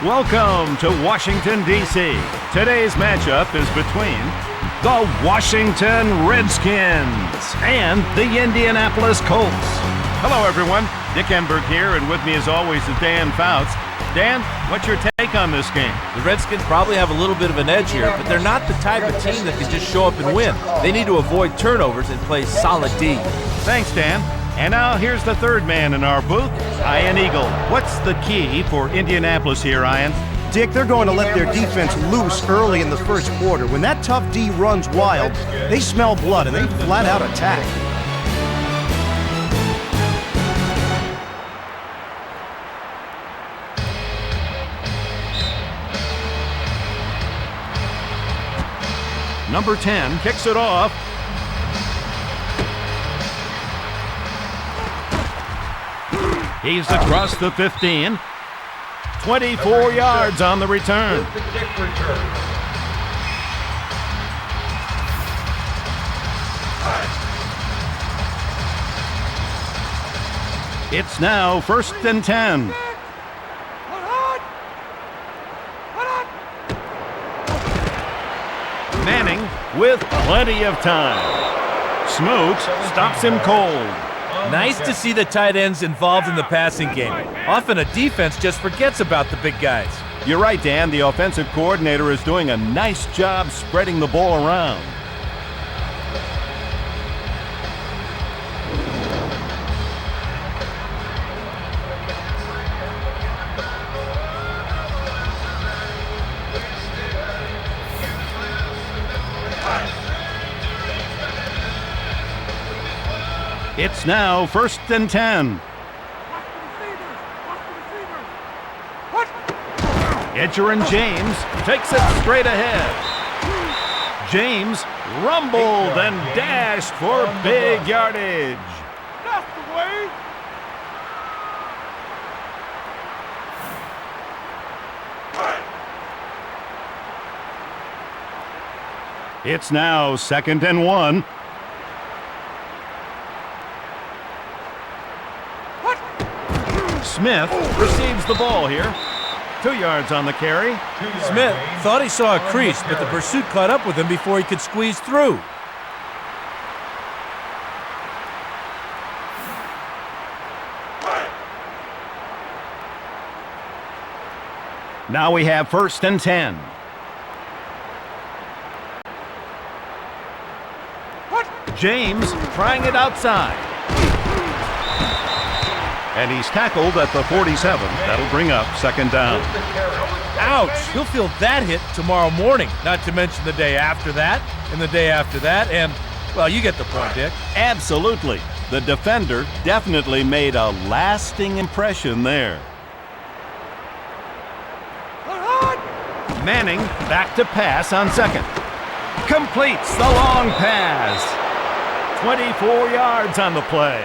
Welcome to Washington, D.C. Today's matchup is between the Washington Redskins and the Indianapolis Colts. Hello, everyone. Dick Enberg here, and with me, as always, is Dan Fouts. Dan, what's your take on this game? The Redskins probably have a little bit of an edge here, but they're not the type of team that can just show up and win. They need to avoid turnovers and play solid D. Thanks, Dan. And now here's the third man in our booth, Ian Eagle. What's the key for Indianapolis here, Ian? Dick, they're going to let their defense loose early in the first quarter. When that tough D runs wild, they smell blood and they flat out attack. Number 10 kicks it off. He's across the 15. 24 yards on the return. It's now 1st and 10. Manning with plenty of time. Smooch stops him cold. Nice to see the tight ends involved in the passing game. Often a defense just forgets about the big guys. You're right, Dan. The offensive coordinator is doing a nice job spreading the ball around. It's now 1st and 10. Edgerrin James takes it straight ahead. James rumbled and dashed for big yardage. That's the way. It's now 2nd and 1. Smith receives the ball here. 2 yards on the carry. Smith thought he saw a crease, but the pursuit caught up with him before he could squeeze through. Now we have 1st and 10. James trying it outside. And he's tackled at the 47. That'll bring up 2nd down. Ouch! He'll feel that hit tomorrow morning, not to mention the day after that, and the day after that, and, well, you get the point, Dick. Absolutely. The defender definitely made a lasting impression there. Manning back to pass on 2nd. Completes the long pass. 24 yards on the play.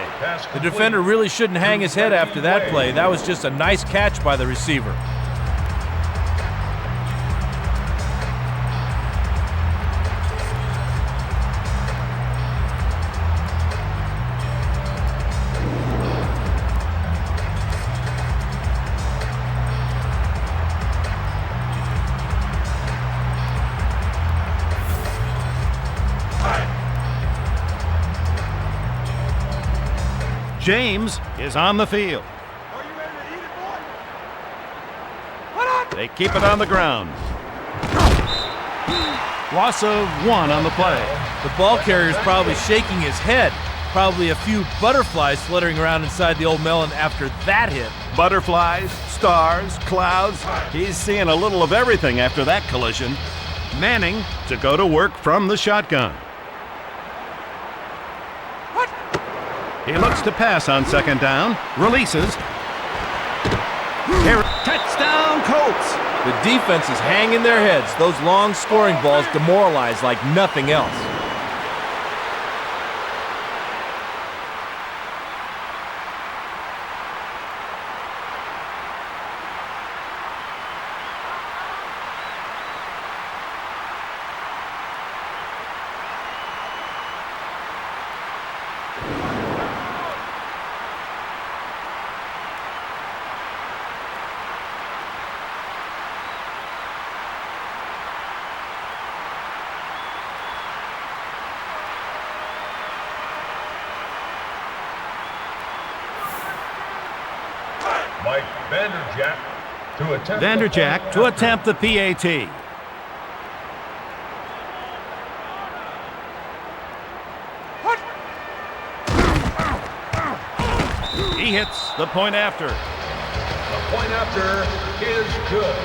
The defender really shouldn't hang his head after that play. That was just a nice catch by the receiver. James is on the field. Are you ready to eat it, boy? They keep it on the ground. Loss of 1 on the play. The ball carrier's probably shaking his head. Probably a few butterflies fluttering around inside the old melon after that hit. Butterflies, stars, clouds. He's seeing a little of everything after that collision. Manning to go to work from the shotgun. He looks to pass on 2nd down. Releases. Here, touchdown, Colts. The defense is hanging their heads. Those long scoring balls demoralize like nothing else. Vanderjack to attempt the PAT. He hits the point after. The point after is good.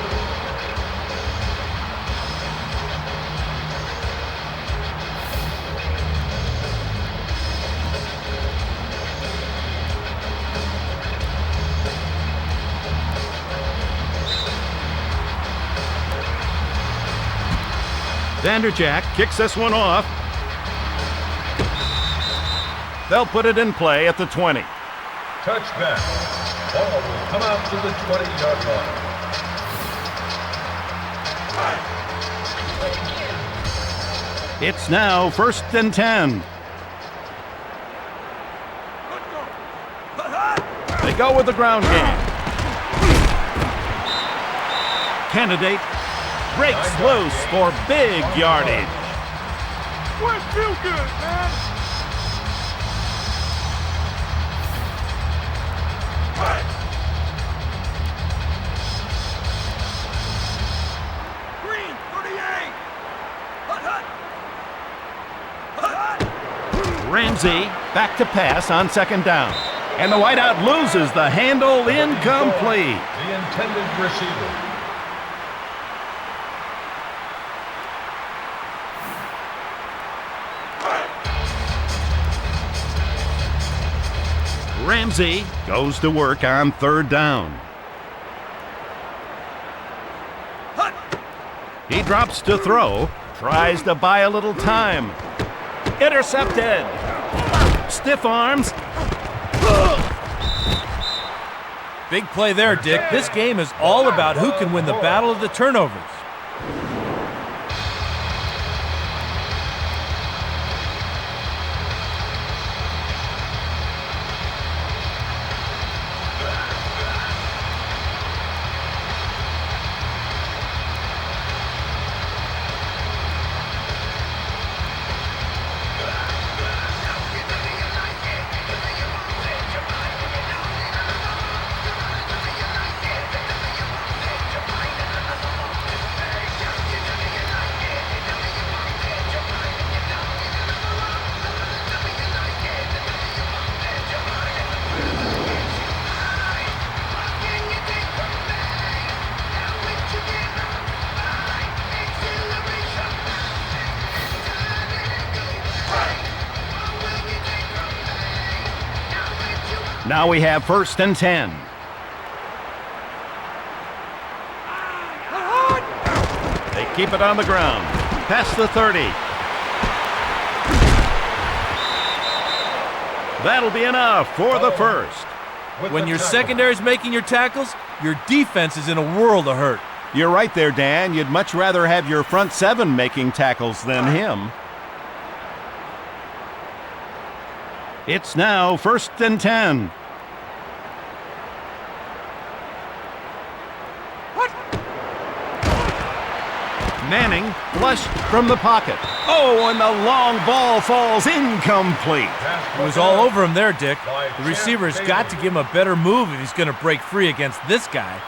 Vanderjack kicks this one off. They'll put it in play at the 20. Touchback. Ball will come out to the 20-yard line. It's now 1st and 10. They go with the ground game. Candidate breaks loose for big yardage. Boy, feel good, man. Green, 38. Hut, hut. Ramsey back to pass on 2nd down. And the wideout loses the handle, incomplete. The intended receiver. Ramsey goes to work on 3rd down. He drops to throw, tries to buy a little time. Intercepted. Stiff arms. Big play there, Dick. This game is all about who can win the battle of the turnovers. Now we have 1st and 10. They keep it on the ground. Past the 30. That'll be enough for the first. When your secondary's making your tackles, your defense is in a world of hurt. You're right there, Dan. You'd much rather have your front 7 making tackles than him. It's now 1st and 10. Manning flushed from the pocket. Oh, and the long ball falls incomplete. It was all over him there, Dick. The receiver's got to give him a better move if he's going to break free against this guy.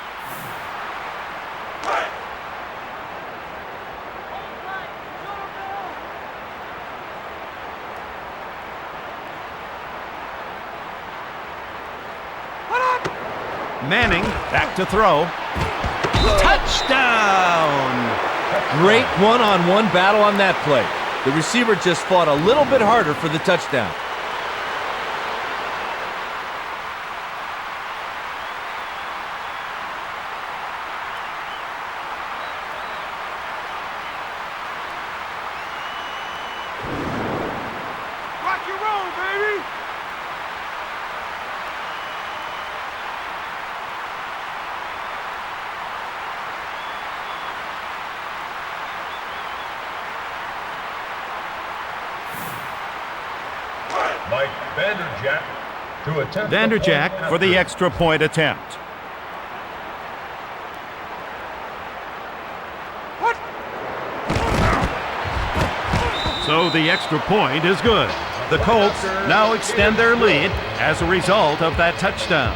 Manning back to throw. Touchdown! Great one-on-one battle on that play. The receiver just fought a little bit harder for the touchdown. Rock and roll, baby. Mike Vanderjack to attempt Vanderjack for the extra point attempt. So the extra point is good. The Colts now extend their lead as a result of that touchdown.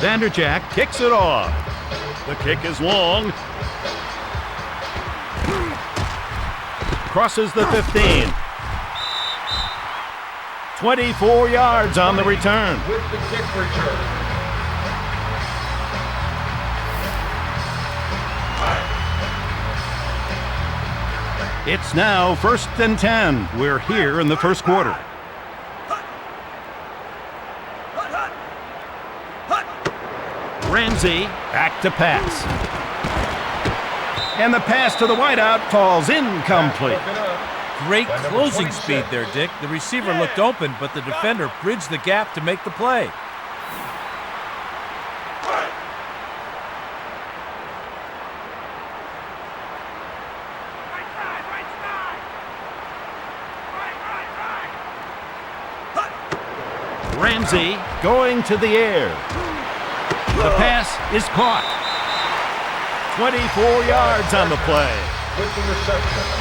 Vanderjack kicks it off. The kick is long. Crosses the 15. 24 yards on the return. With the kick return. It's now 1st and 10. We're here in the first quarter. Ramsey back to pass. And the pass to the wideout falls incomplete. Great closing speed there, Dick. The receiver looked open, but the defender bridged the gap to make the play. Ramsey going to the air. The pass is caught. 24 yards on the play. With the reception.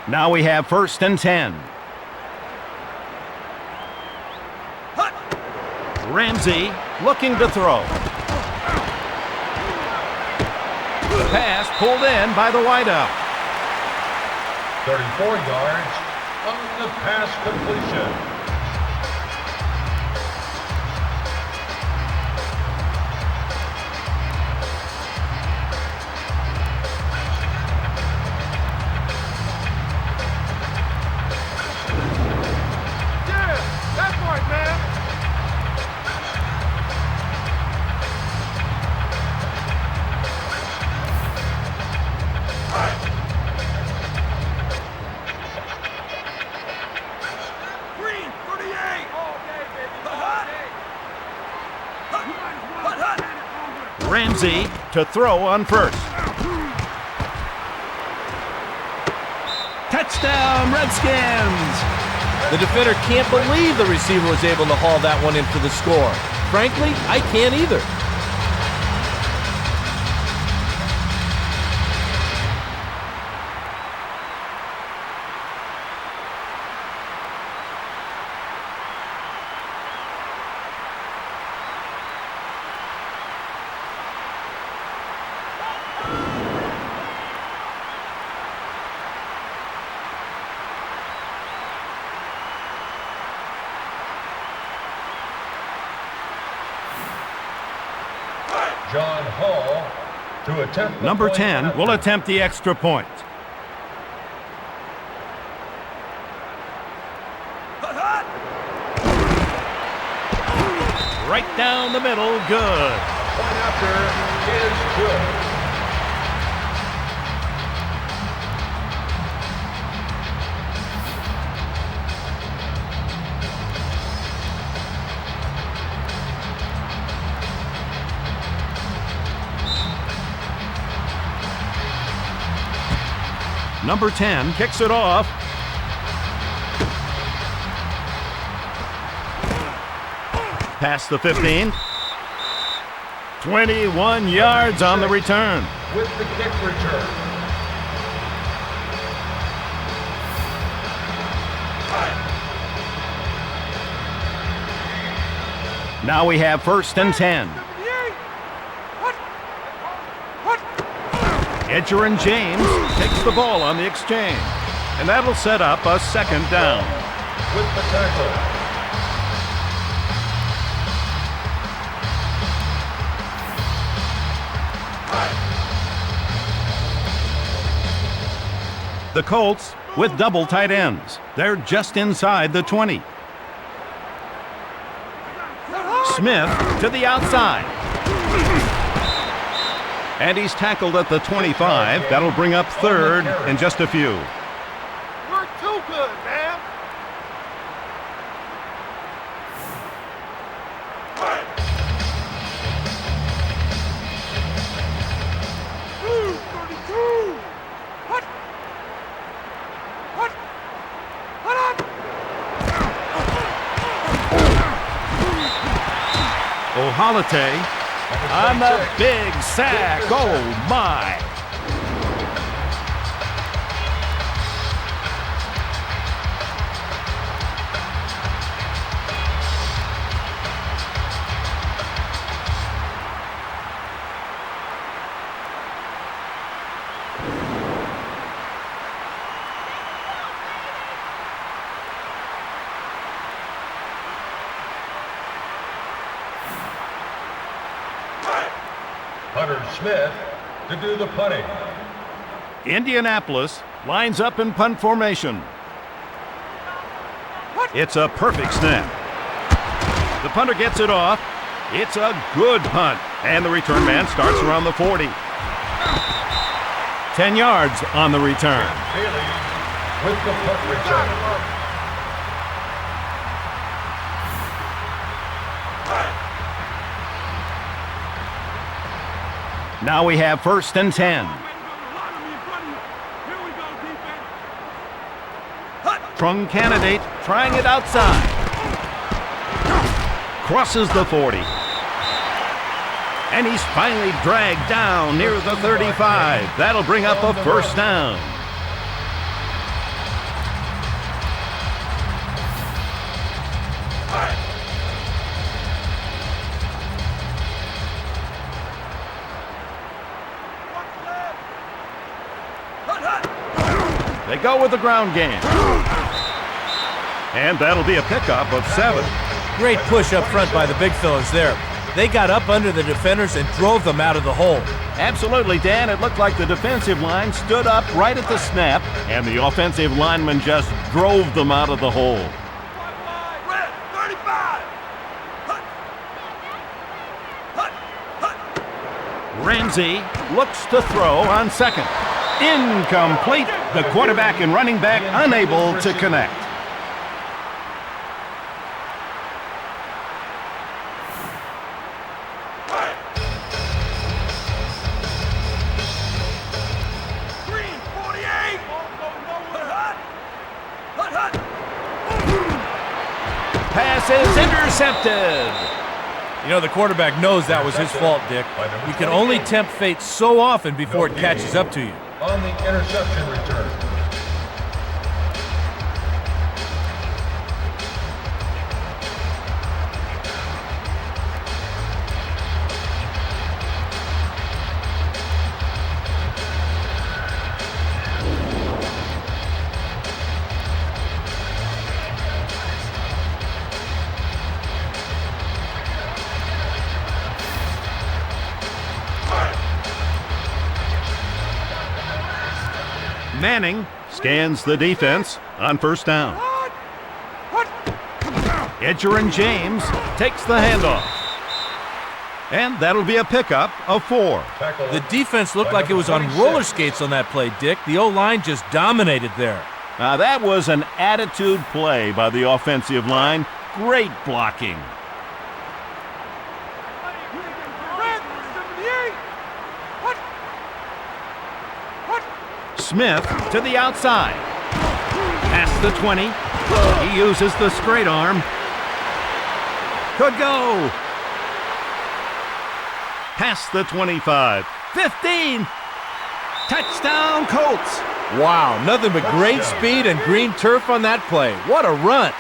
Now we have 1st and 10. Ramsey looking to throw. Pass pulled in by the wideout. 34 yards on the pass completion. Ramsey to throw on 1st. Touchdown, Redskins! The defender can't believe the receiver was able to haul that one in for the score. Frankly, I can't either. John Hall to attempt the Number point 10 after. will attempt the extra point. Right down the middle, good. Point after is good. Number 10 kicks it off. Past the 15. 21 yards on the return. With the kick return. Now we have 1st and 10. Edger and James takes the ball on the exchange. And that'll set up a 2nd down. With the tackle. The Colts with double tight ends. They're just inside the 20. Smith to the outside. And he's tackled at the 25. That'll bring up 3rd in just a few. We're too good, man. Holiday on the big sack. Oh, my. Smith to do the punting. Indianapolis lines up in punt formation. It's a perfect snap. The punter gets it off. It's a good punt. And the return man starts around the 40. 10 yards on the return. Bailey with the punt return. Now we have 1st and 10. Strong candidate trying it outside. Crosses the 40. And he's finally dragged down near the 35. That'll bring up a 1st down. They go with the ground game. And that'll be a pickup of 7. Great push up front by the big fellas there. They got up under the defenders and drove them out of the hole. Absolutely, Dan. It looked like the defensive line stood up right at the snap, and the offensive lineman just drove them out of the hole. Red, 35. Ramsey looks to throw on 2nd. Incomplete. The quarterback and running back unable to connect. Green, 48. Pass is intercepted. You know, the quarterback knows that was his fault, Dick. You can only tempt fate so often before it catches up to you. On the interception return. Manning scans the defense on 1st down. Edger and James takes the handoff. And that'll be a pickup of 4. The defense looked like it was on roller skates on that play, Dick. The O-line just dominated there. Now that was an attitude play by the offensive line. Great blocking. Red, 78. Smith to the outside. Past the 20. He uses the straight arm. Could go. Past the 25. 15. Touchdown, Colts. Wow, nothing but great speed and green turf on that play. What a run.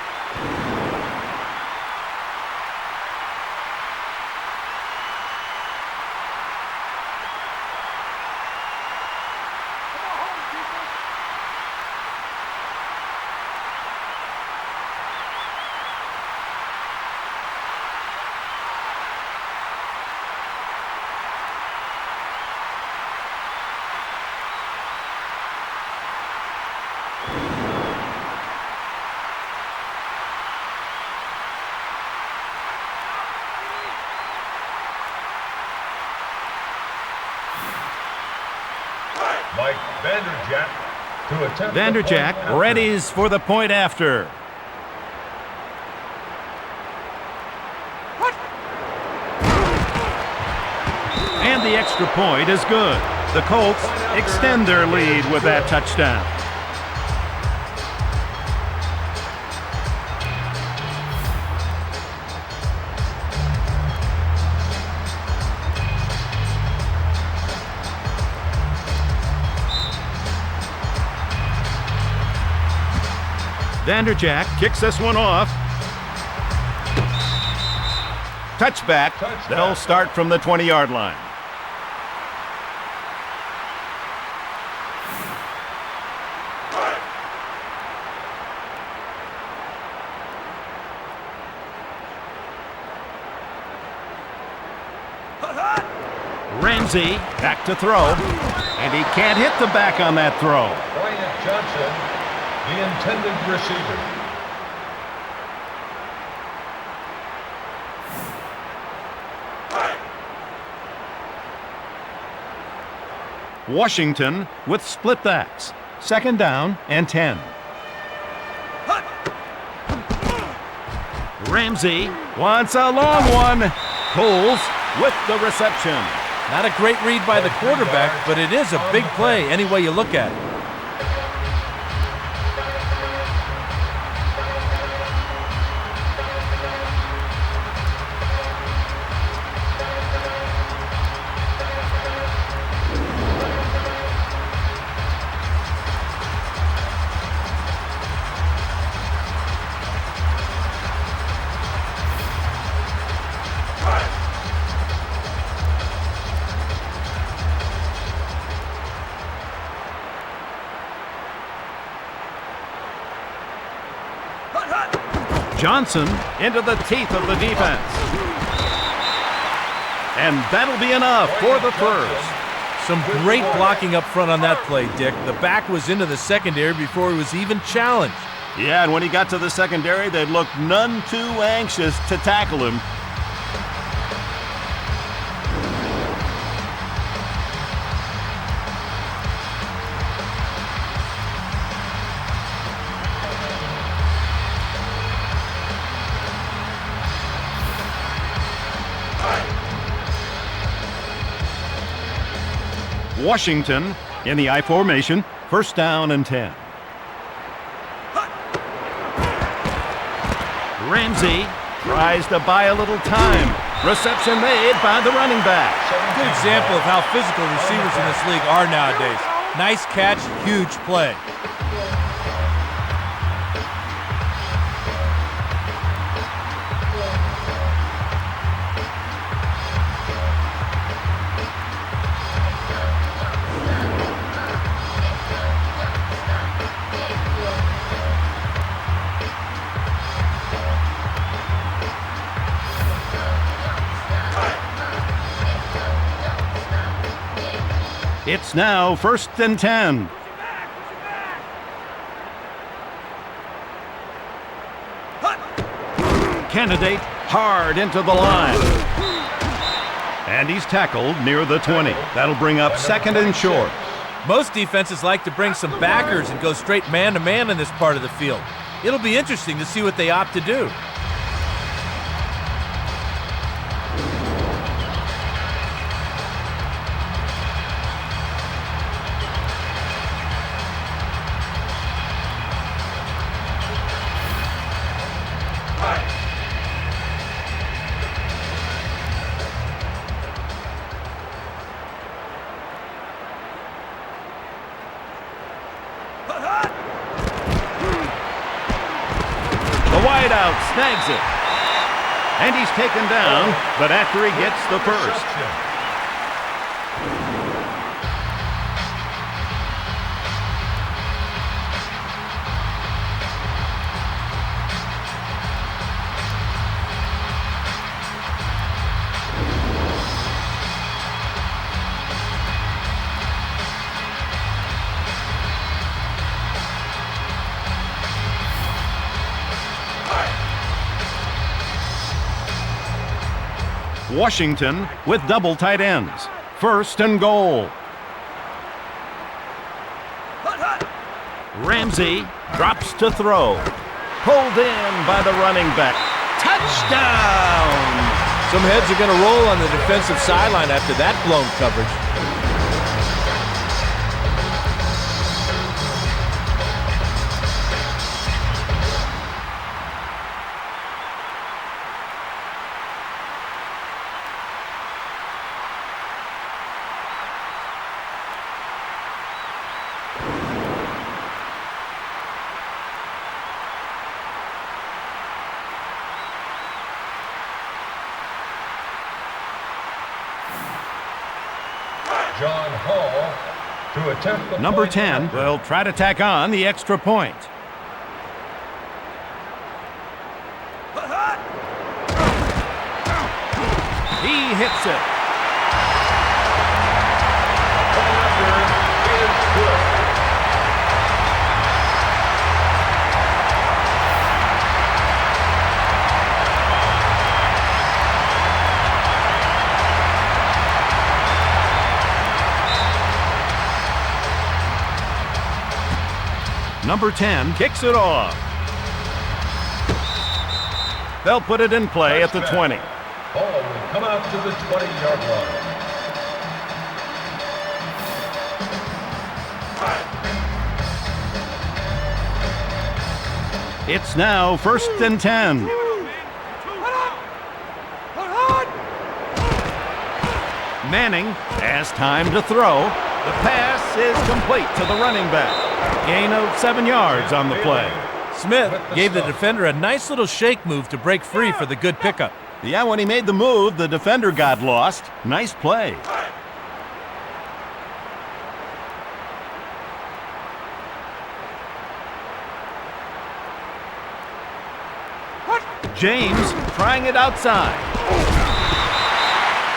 Mike Vanderjagt to attempt Vanderjagt readies for the point after. And the extra point is good. The Colts extend their lead with that touchdown. Vanderjack kicks this one off. Touchback. They'll start from the 20-yard line. Ramsey back to throw, and he can't hit the back on that throw. Bryant Johnson, the intended receiver. Washington with split backs. 2nd down and 10. Ramsey wants a long one. Coles with the reception. Not a great read by the quarterback, but it is a big play any way you look at it. Johnson into the teeth of the defense. And that'll be enough for the first. Some great blocking up front on that play, Dick. The back was into the secondary before he was even challenged. Yeah, and when he got to the secondary, they looked none too anxious to tackle him. Washington in the I formation, 1st down and 10. Ramsey tries to buy a little time. Reception made by the running back. Good example of how physical receivers in this league are nowadays. Nice catch, huge play. It's now 1st and 10. Candidate hard into the line. And he's tackled near the 20. That'll bring up 2nd and short. Most defenses like to bring some backers and go straight man-to-man in this part of the field. It'll be interesting to see what they opt to do. Wideout snags it. And he's taken down, but after he gets the first. Washington with double tight ends. 1st and goal. Ramsey drops to throw. Pulled in by the running back. Touchdown! Some heads are going to roll on the defensive sideline after that blown coverage. to attempt the Number point 10 after. will try to tack on the extra point. He hits it. Point after is good. Number 10 kicks it off. They'll put it in play at the 20. Ball will come out to the 20-yard line. It's now 1st and 10. Manning has time to throw. The pass is complete to the running back. Gain of 7 yards on the play. Smith gave the defender a nice little shake move to break free for the good pickup. Yeah, when he made the move, the defender got lost. Nice play. James trying it outside.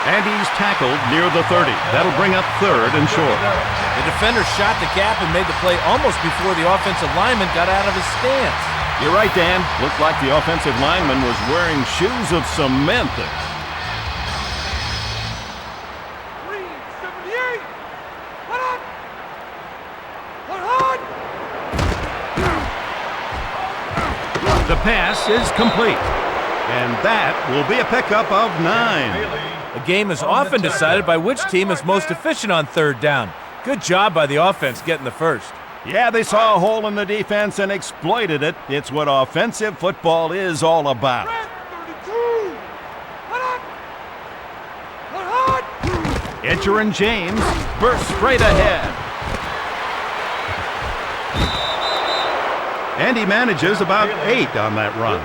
And he's tackled near the 30. That'll bring up 3rd and short. The defender shot the gap and made the play almost before the offensive lineman got out of his stance. You're right, Dan. Looked like the offensive lineman was wearing shoes of cement there. Green, 78. What up? What hard? The pass is complete. And that will be a pickup of 9. A game is often decided by which team is most efficient on 3rd down. Good job by the offense getting the first. Yeah, they saw a hole in the defense and exploited it. It's what offensive football is all about. Red, 32. What up? What hard? Etcher and James burst straight ahead. And he manages about 8 on that run.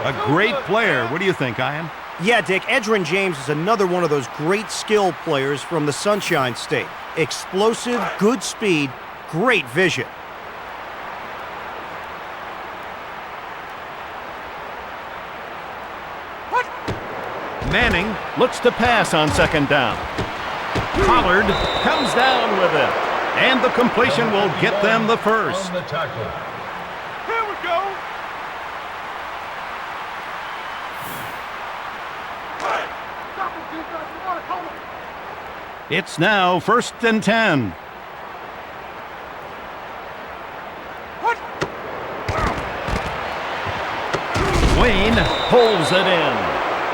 A great player. What do you think, Ian? Yeah, Dick, Edgerrin James is another one of those great skill players from the Sunshine State. Explosive, good speed, great vision. Manning looks to pass on 2nd down. Pollard comes down with it. And the completion will get them the first. On the tackle. Here we go. Stop it, defense. You want to come on. It's now 1st and 10. What? Wayne pulls it in.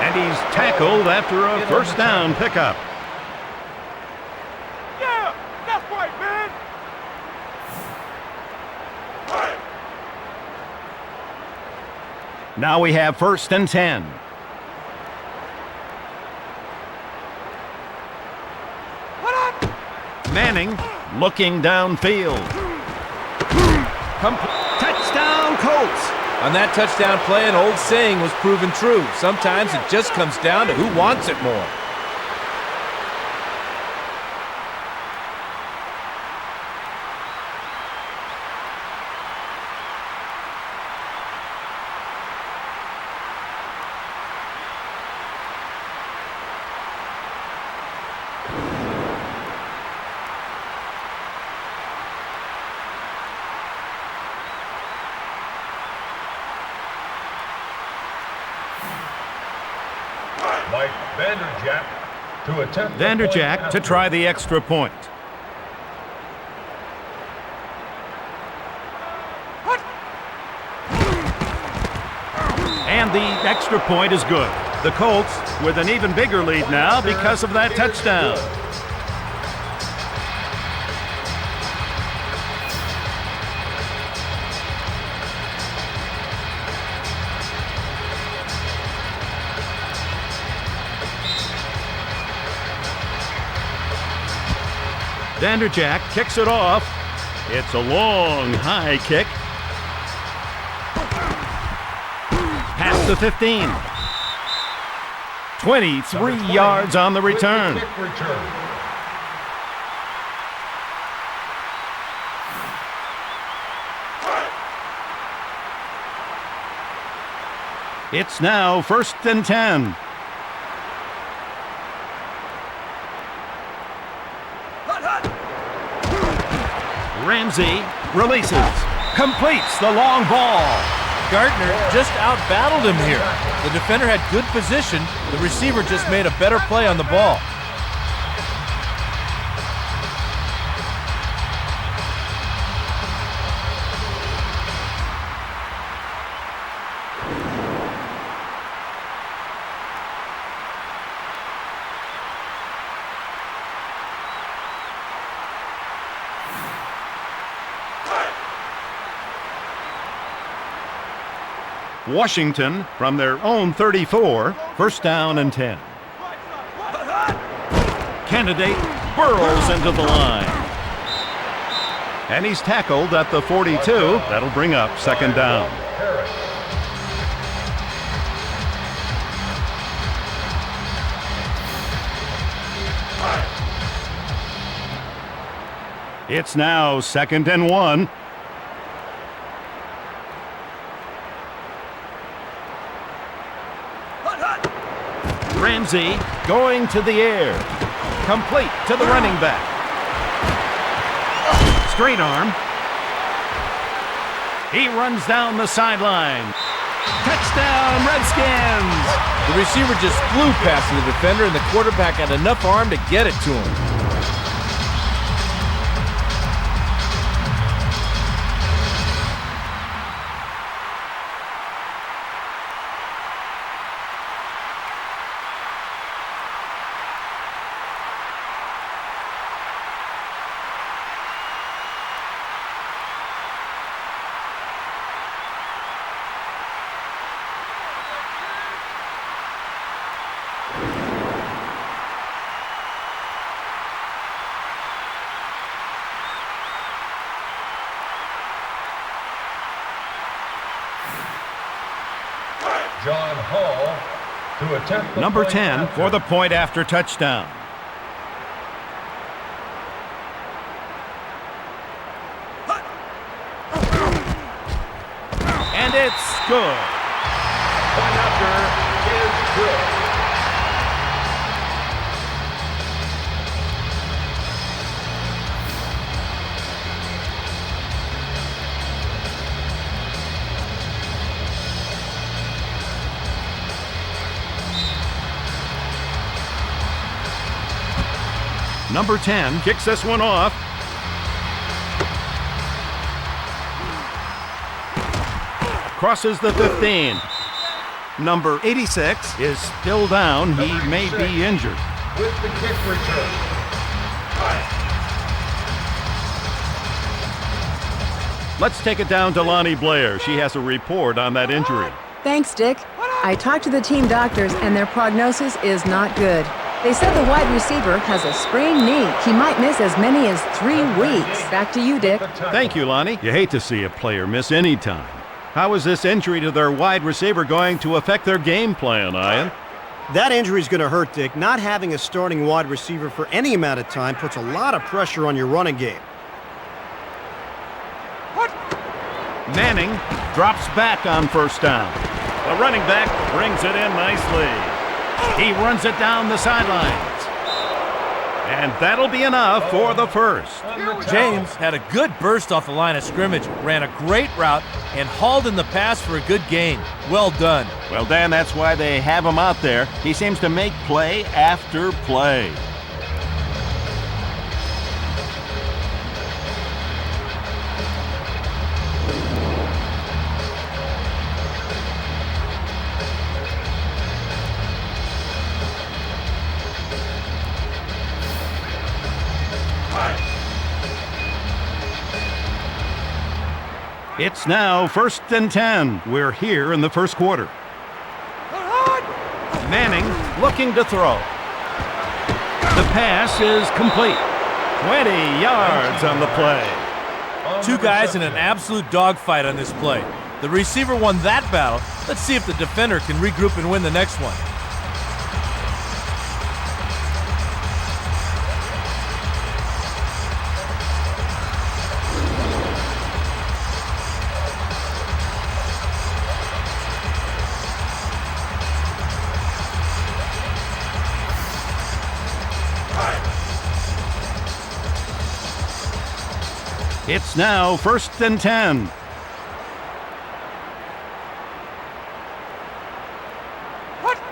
And he's tackled after a 1st down pickup. Yeah, that's right, man. Now we have 1st and 10. What up? Manning looking downfield. Touchdown, Colts! On that touchdown play, an old saying was proven true. Sometimes it just comes down to who wants it more. Mike Vanderjagt to attempt the point Vanderjagt to after. try the extra point. And the extra point is good. The Colts with an even bigger lead now because of that touchdown. Vanderjagt kicks it off. It's a long, high kick. Past the 15. 23 yards on the return. Kick return. It's now 1st and 10. Ramsey releases, completes the long ball. Gardner just out-battled him here. The defender had good position. The receiver just made a better play on the ball. Washington from their own 34, 1st down and 10. Candidate burrows into the line. And he's tackled at the 42. That'll bring up 2nd down. It's now 2nd and 1. Ramsey going to the air. Complete to the running back. Straight arm. He runs down the sideline. Touchdown, Redskins! The receiver just flew past the defender, and the quarterback had enough arm to get it to him. John Hall to attempt the Number point 10 after. for the point after touchdown. And it's good. Point after is good. Number 10 kicks this one off. Crosses the 15. Number 86 is still down. He may be injured. With the kick return. Let's take it down to Lonnie Blair. She has a report on that injury. Thanks, Dick. I talked to the team doctors, and their prognosis is not good. They said the wide receiver has a sprained knee. He might miss as many as 3 weeks. Back to you, Dick. Thank you, Lonnie. You hate to see a player miss any time. How is this injury to their wide receiver going to affect their game plan, Ian? That injury's going to hurt, Dick. Not having a starting wide receiver for any amount of time puts a lot of pressure on your running game. Manning drops back on 1st down. The running back brings it in nicely. He runs it down the sidelines. And that'll be enough for the first. James had a good burst off the line of scrimmage, ran a great route, and hauled in the pass for a good gain. Well done. Well, Dan, that's why they have him out there. He seems to make play after play. It's now 1st and 10. We're here in the first quarter. Manning looking to throw. The pass is complete. 20 yards on the play. 2 guys in an absolute dogfight on this play. The receiver won that battle. Let's see if the defender can regroup and win the next one. It's now 1st and 10.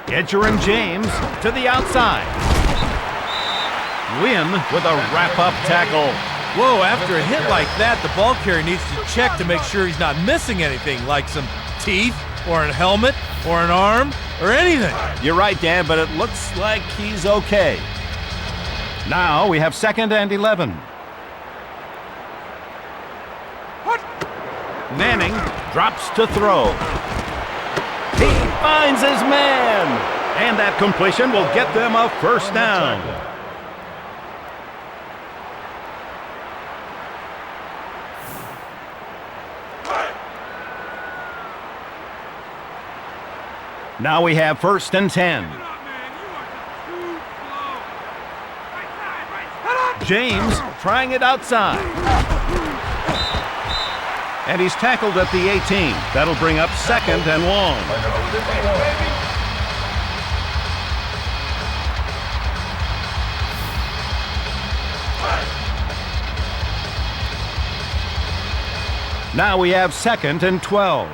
Edgerrin James to the outside. Wynn with a wrap-up tackle. Whoa, after a hit like that, the ball carrier needs to check to make sure he's not missing anything, like some teeth or a helmet or an arm or anything. You're right, Dan, but it looks like he's okay. Now we have 2nd and 11. Manning drops to throw. He finds his man! And that completion will get them a first down. Now we have 1st and 10. James trying it outside. And he's tackled at the 18. That'll bring up 2nd and long. Now we have 2nd and 12.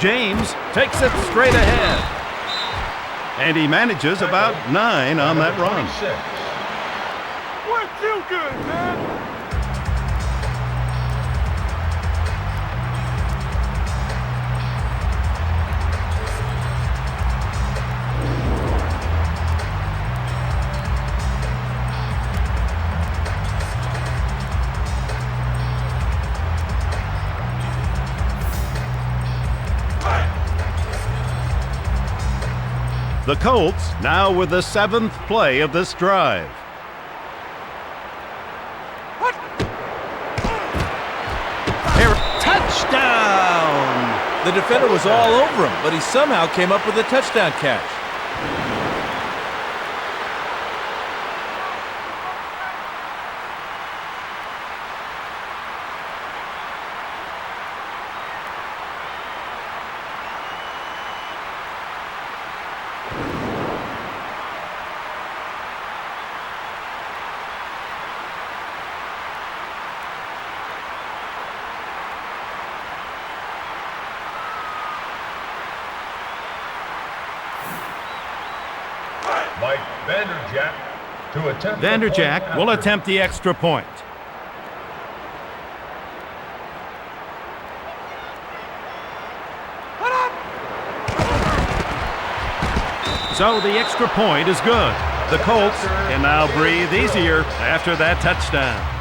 James takes it straight ahead. And he manages about 9 on that run. We're too good, man. The Colts now with the 7th play of this drive. Touchdown! The defender was all over him, but he somehow came up with a touchdown catch. Mike Vanderjack will attempt the extra point. So the extra point is good. The Colts can now breathe easier after that touchdown.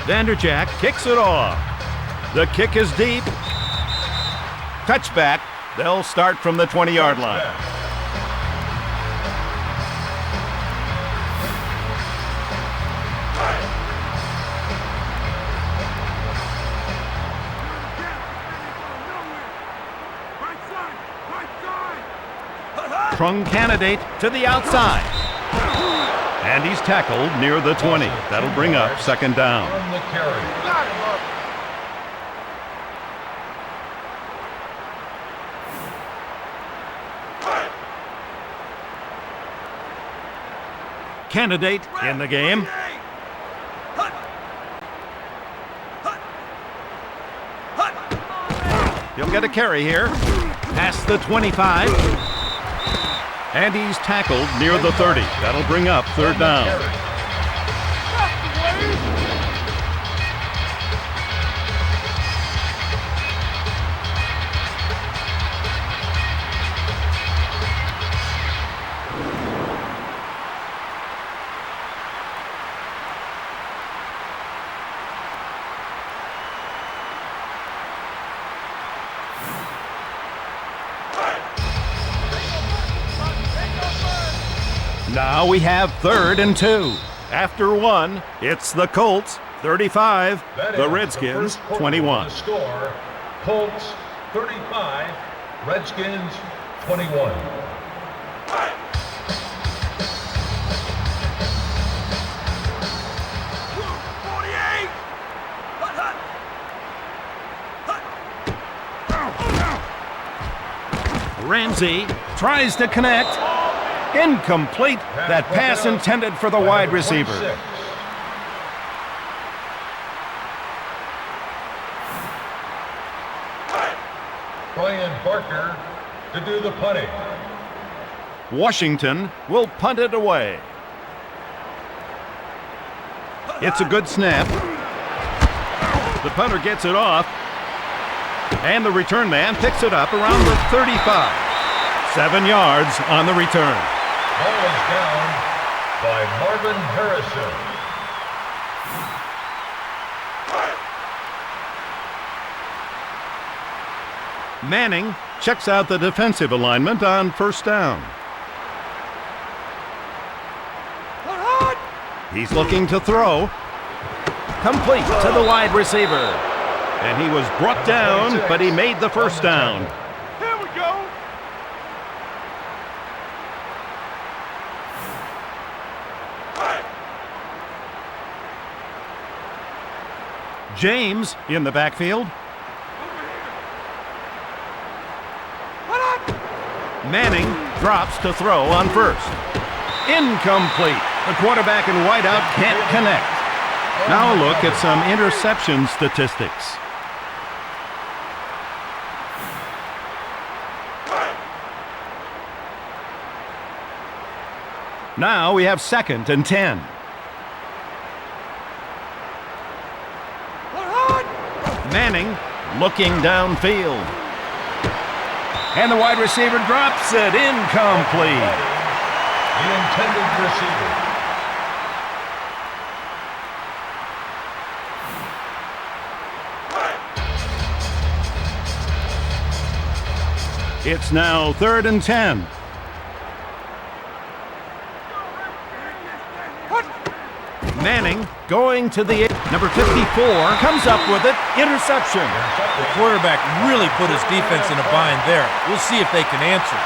Vanderjack kicks it off. The kick is deep. Touchback. They'll start from the 20-yard line. Trung candidate to the outside. And he's tackled near the 20. That'll bring up 2nd down. On the carry. Candidate in the game. He'll get a carry here. Past the 25. And he's tackled near the 30. That'll bring up 3rd down. Now we have 3rd and 2. After 1, it's the Colts 35, the Redskins 21. The score, Colts 35, Redskins 21. Ramsey tries to connect. Incomplete. That pass intended for the wide receiver. Brian Barker to do the punting. Washington will punt it away. It's a good snap. The punter gets it off. And the return man picks it up around the 35. 7 yards on the return. Ball is down by Marvin Harrison. Manning checks out the defensive alignment on first down. He's looking to throw. Complete to the wide receiver. And he was brought down, but he made the first down. Here we go. James in the backfield. Manning drops to throw on first. Incomplete. The quarterback in whiteout can't connect. Now a look at some interception statistics. Now we have 2nd and 10. Manning looking downfield. And the wide receiver drops it. Incomplete. The intended receiver. It's now 3rd and 10. Manning going to the number 54, comes up with it, interception. The quarterback really put his defense in a bind there. We'll see if they can answer.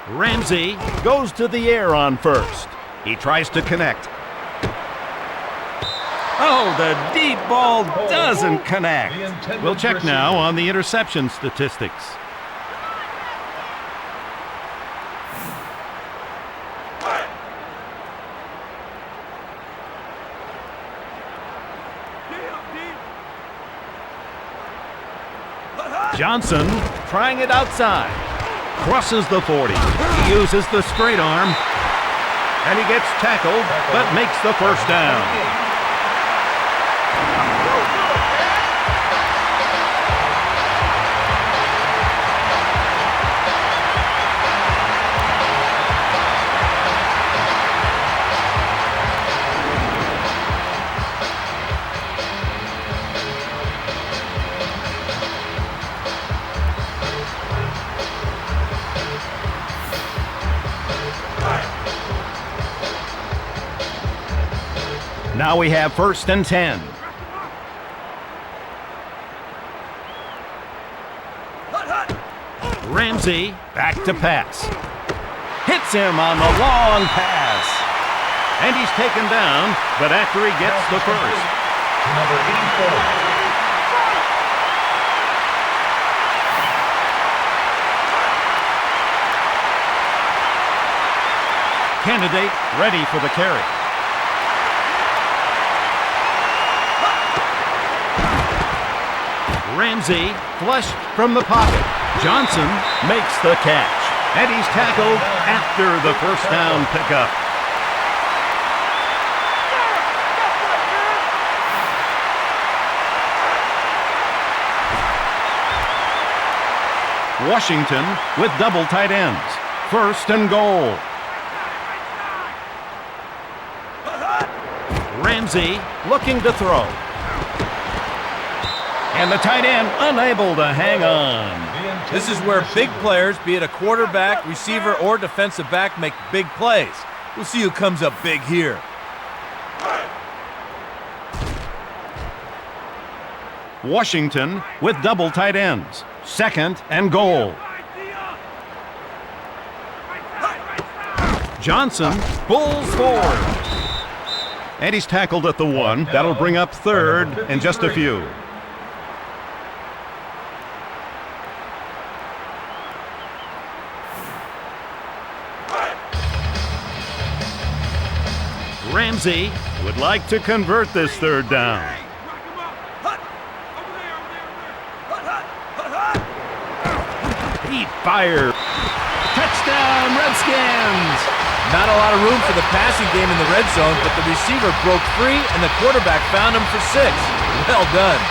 Ramsey goes to the air on first. He tries to connect. Oh, the deep ball doesn't connect. We'll check now on the interception statistics. Johnson trying it outside. Crosses the 40. He uses the straight arm. And he gets tackled, but makes the first down. Now we have 1st and 10. Ramsey back to pass. Hits him on the long pass. And he's taken down, but after he gets the first. Number 84. Candidate ready for the carry. Ramsey flushed from the pocket. Johnson makes the catch. And he's tackled after the first down pickup. Washington with double tight ends. First and goal. Ramsey looking to throw. And the tight end unable to hang on. This is where big players, be it a quarterback, receiver, or defensive back, make big plays. We'll see who comes up big here. Washington with double tight ends. Second and goal. Johnson pulls forward. And he's tackled at the 1. That'll bring up third in just a few. Ramsey would like to convert this third down. He fired. Touchdown, Redskins! Not a lot of room for the passing game in the red zone, but the receiver broke free and the quarterback found him for 6. Well done.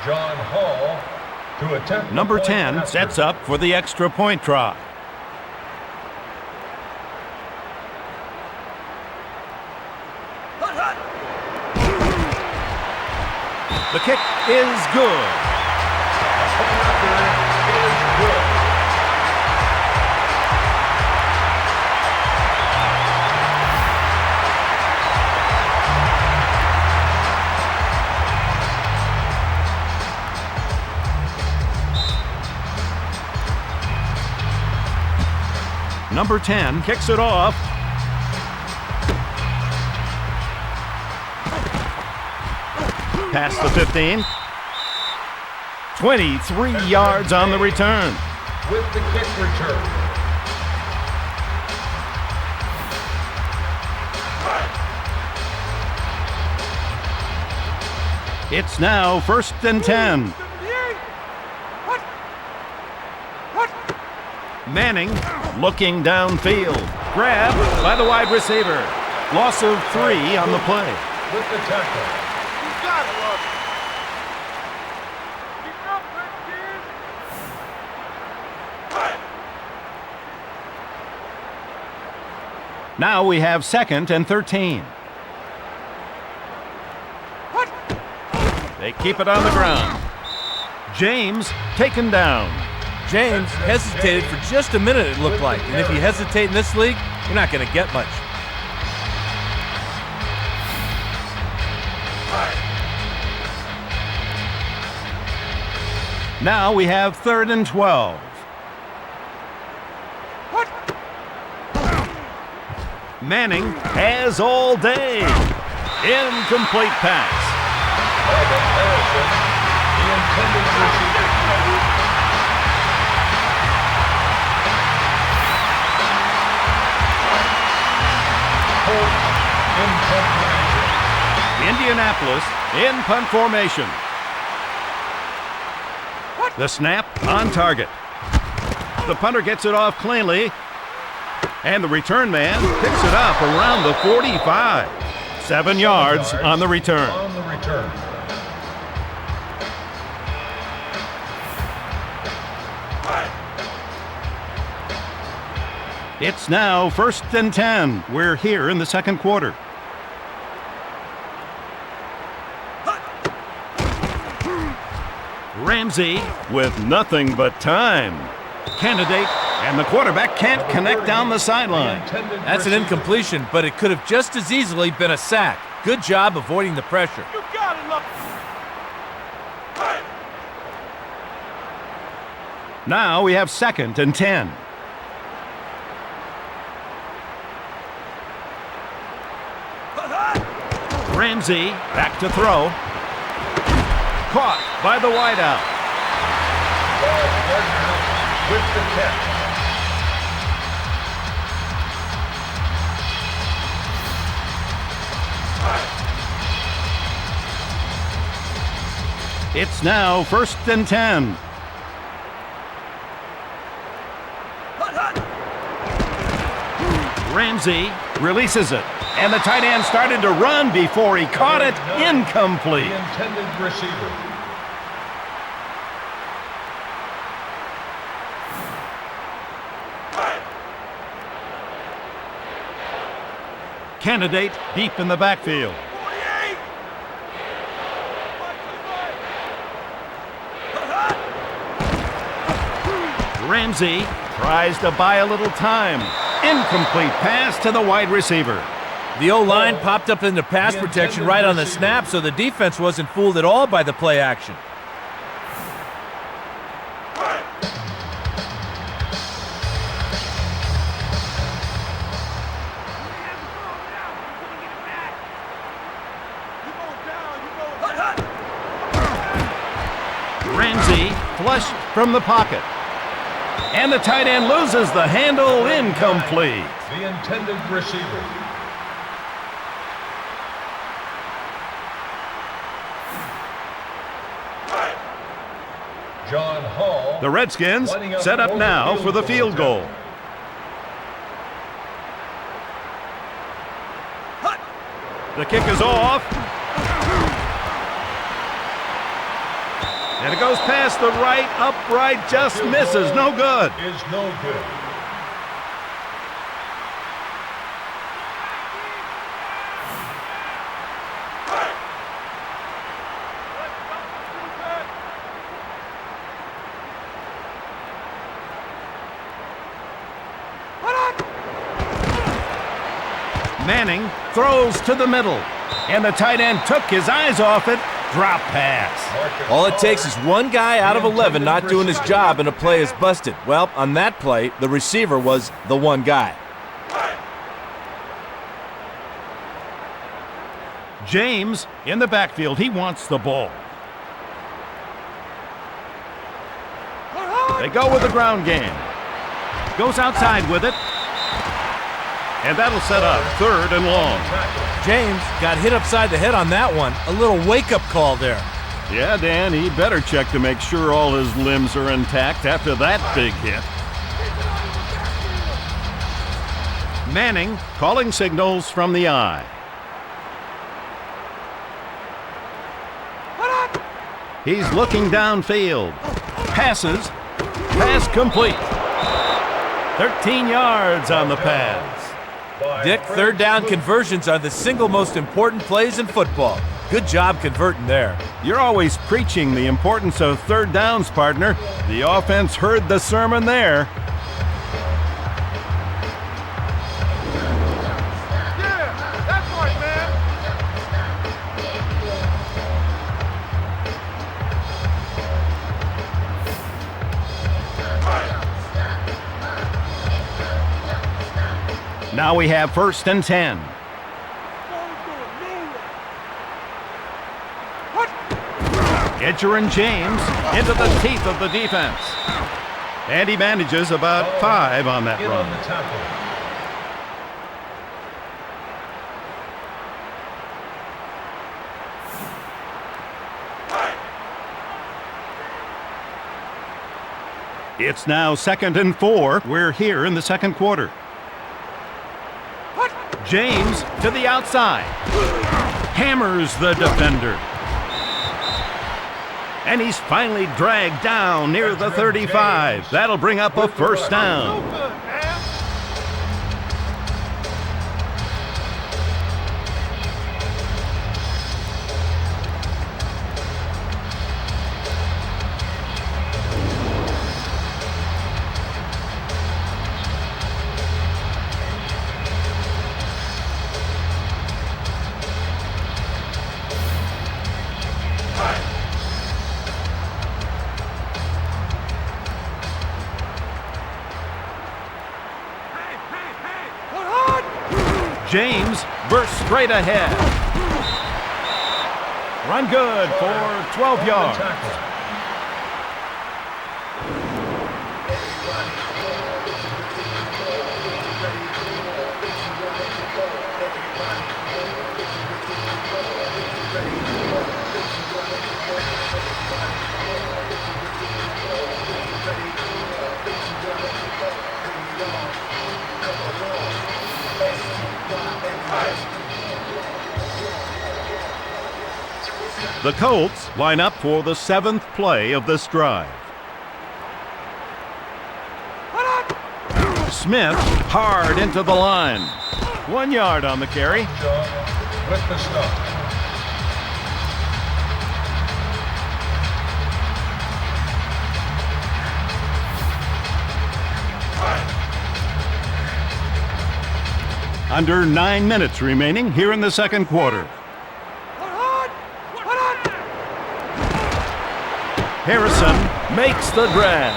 John Hall to attempt. Number 10 sets up for the extra point try. The kick is good. Number 10 kicks it off. Past the 15. 23 yards on the return. With the kick return. It's now first and 10. Manning looking downfield. Grabbed by the wide receiver. Loss of 3 on the play. With the tackle. You got it, Rob. Keep up, Redskins. Now we have second and 13. They keep it on the ground. James taken down. James hesitated for just a minute, it looked like. And if you hesitate in this league, you're not going to get much. Now we have third and 12. Manning has all day. Incomplete pass. The intended receiver. Colts in punt formation. Indianapolis in punt formation. The snap on target. The punter gets it off cleanly, and the return man picks it up around the 45. 7 yards on the return. On the return. It's now first and 10. We're here in the second quarter. Ramsey with nothing but time. Candidate, and the quarterback can't connect down the sideline. That's an incompletion, but it could have just as easily been a sack. Good job avoiding the pressure. You got it, Rob. Now we have second and 10. Ramsey back to throw. Caught by the wideout. With the catch. It's now 1st and 10. Ramsey releases it, and the tight end started to run before he caught it. Incomplete. The intended receiver. Candidate deep in the backfield. Ramsey tries to buy a little time. Incomplete pass to the wide receiver. The O-line popped up into pass protection right on the snap, so the defense wasn't fooled at all by the play action. Ramsey flushed from the pocket. And the tight end loses the handle. Incomplete. The intended receiver. John Hall. The Redskins set up now for the field goal. The kick is off. And it goes past the right, upright, just misses. No good. Is no good. Manning throws to the middle. And the tight end took his eyes off it. Drop pass. All it takes is one guy out of 11 not doing his job and a play is busted. Well, on that play, the receiver was the one guy. James in the backfield. He wants the ball. They go with the ground game. Goes outside with it. And that'll set up 3rd and long. James got hit upside the head on that one. A little wake-up call there. Yeah, Dan, he better check to make sure all his limbs are intact after that big hit. Manning calling signals from the eye. He's looking downfield. Passes. Pass complete. 13 yards on the pass. Dick, 3rd down conversions are the single most important plays in football. Good job converting there. You're always preaching the importance of 3rd downs, partner. The offense heard the sermon there. Yeah, that's right, man. Now we have 1st and 10. Edger and James into the teeth of the defense. And he manages about 5 on that In run. on the tackle. It's now 2nd and 4. We're here in the 2nd quarter. James to the outside. Hammers the defender. And he's finally dragged down near the 35. That'll bring up a 1st down. Good, man. James bursts straight ahead. Run good for 12 yards. The Colts line up for the 7th play of this drive. Smith hard into the line. 1 yard on the carry. John with the stop. Under 9 minutes remaining here in the second quarter. Harrison makes the grab.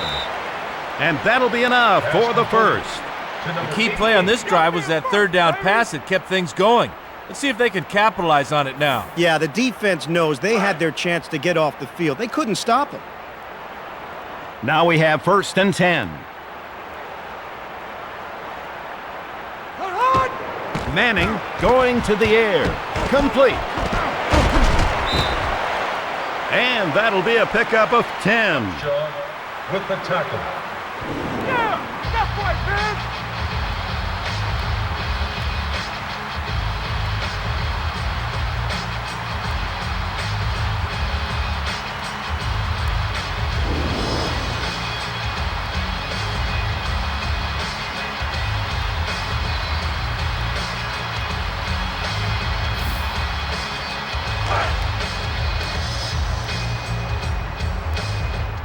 And that'll be enough for the first. The key play on this drive was that third down pass that kept things going. Let's see if they can capitalize on it now. Yeah, the defense knows they had their chance to get off the field. They couldn't stop them. Now we have 1st and 10. Manning going to the air. Complete. And that'll be a pickup of 10. John with the tackle.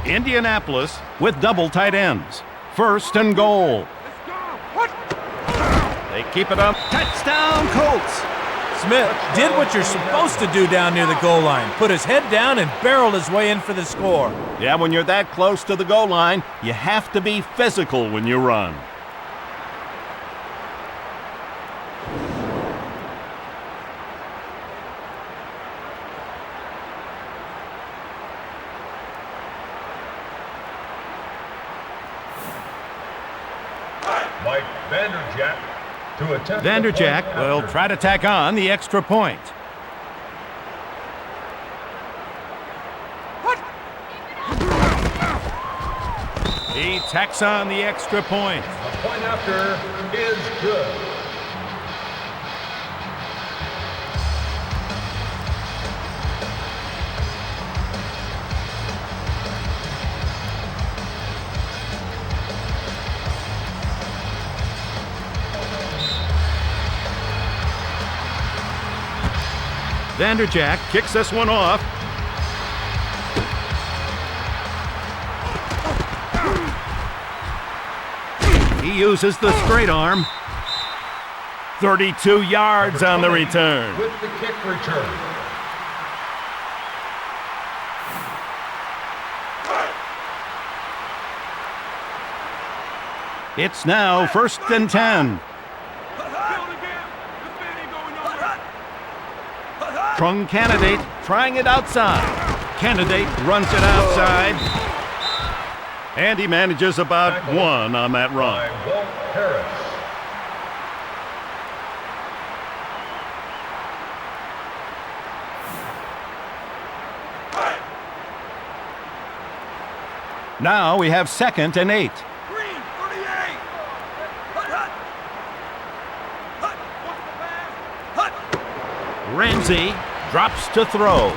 Indianapolis with double tight ends. 1st and goal. They keep it up. Touchdown, Colts. Smith did what you're supposed to do down near the goal line. Put his head down and barreled his way in for the score. Yeah, when you're that close to the goal line, you have to be physical when you run. Mike Vanderjagt to attempt. Vanderjagt will try to tack on the extra point. He tacks on the extra point. The point after is good. Vanderjagt kicks this one off. He uses the straight arm. 32 yards on the return. With the kick return. It's now 1st and 10. Trung Candidate trying it outside. Candidate runs it outside. And he manages about 1 on that run. By Walt Harris. Now we have 2nd and 8. Ramsey drops to throw.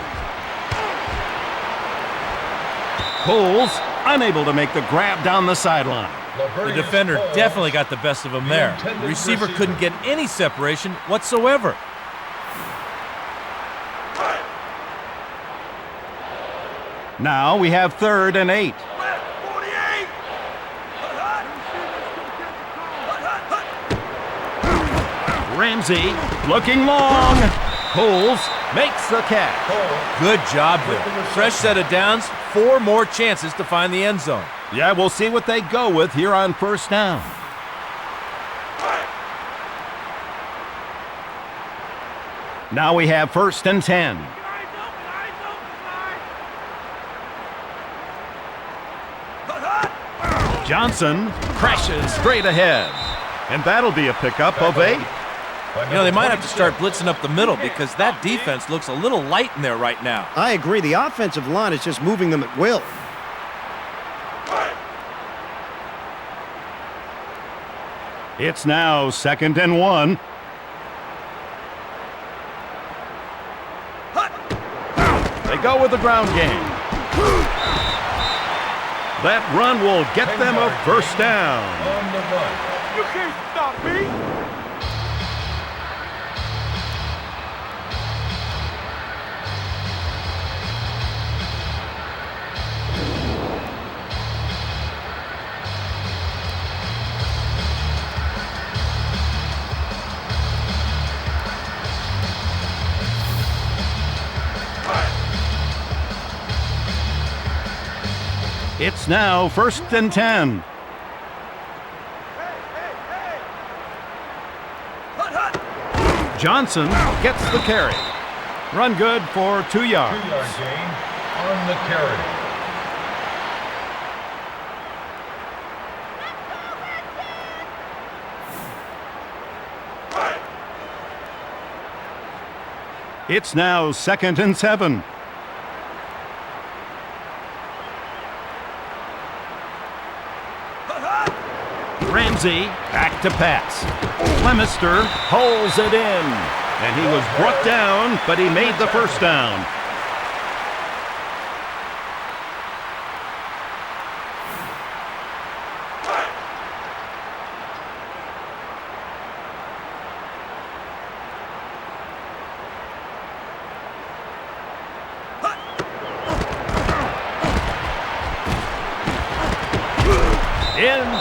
Coles unable to make the grab down the sideline. The defender definitely got the best of him there. The receiver couldn't get any separation whatsoever. Now we have 3rd and 8. Ramsey looking long. Coles makes the catch. Good job there. Fresh set of downs, 4 more chances to find the end zone. Yeah, we'll see what they go with here on 1st down. Now we have 1st and 10. Johnson crashes straight ahead. And that'll be a pickup of 8. You know, they might have to start blitzing up the middle because that defense looks a little light in there right now. I agree. The offensive line is just moving them at will. It's now 2nd and 1. They go with the ground game. That run will get them a first down. On the run. You can't stop me. It's now 1st and 10. Johnson gets the carry. Run good for 2 yards. 2-yard gain on the carry. It's now 2nd and 7. Ramsey back to pass. Clemister pulls it in. And he was brought down, but he made the first down.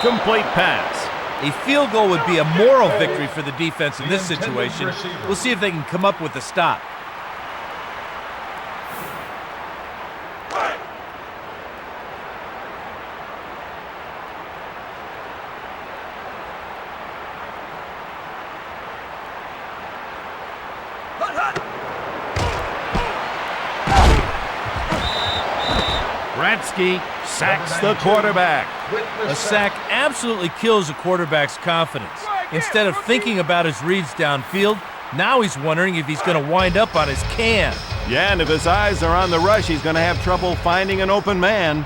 Incomplete pass. A field goal would be a moral victory for the defense in this situation. We'll see if they can come up with a stop. Redskins sacks the quarterback. A sack absolutely kills a quarterback's confidence. Instead of thinking about his reads downfield, now he's wondering if he's going to wind up on his can. Yeah, and if his eyes are on the rush, he's going to have trouble finding an open man.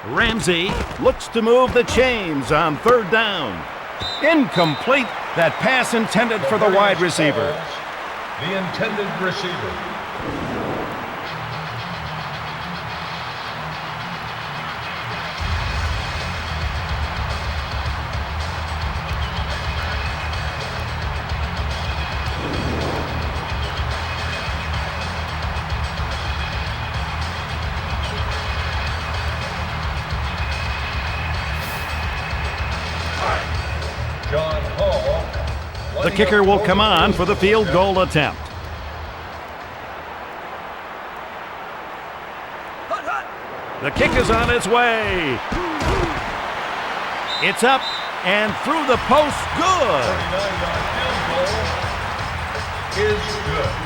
Ramsey looks to move the chains on 3rd down. Incomplete. That pass intended for the wide receiver. The intended receiver. The kicker will come on for the field goal attempt. The kick is on its way. It's up and through the post. Good. 39-yard field goal is good.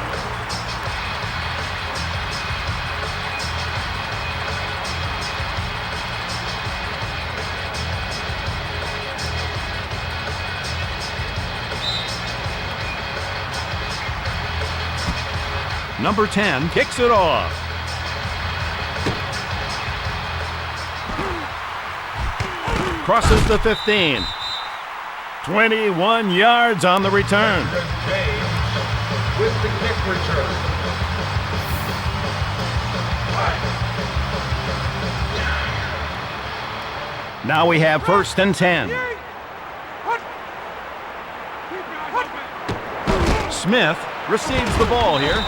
Number 10 kicks it off. Crosses the 15. 21 yards on the return. James with the kick return. Now we have 1st and 10. Smith receives the ball here.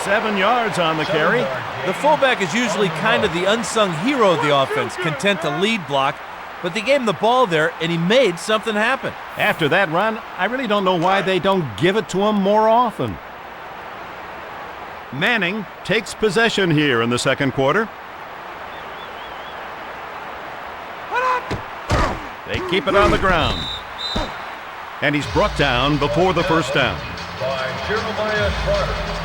7 yards on the carry. The fullback is usually kind of the unsung hero of the offense, content to lead block, but they gave him the ball there, and he made something happen. After that run, I really don't know why they don't give it to him more often. Manning takes possession here in the 2nd quarter. They keep it on the ground. And he's brought down before the first down. By Jeremiah Trotter.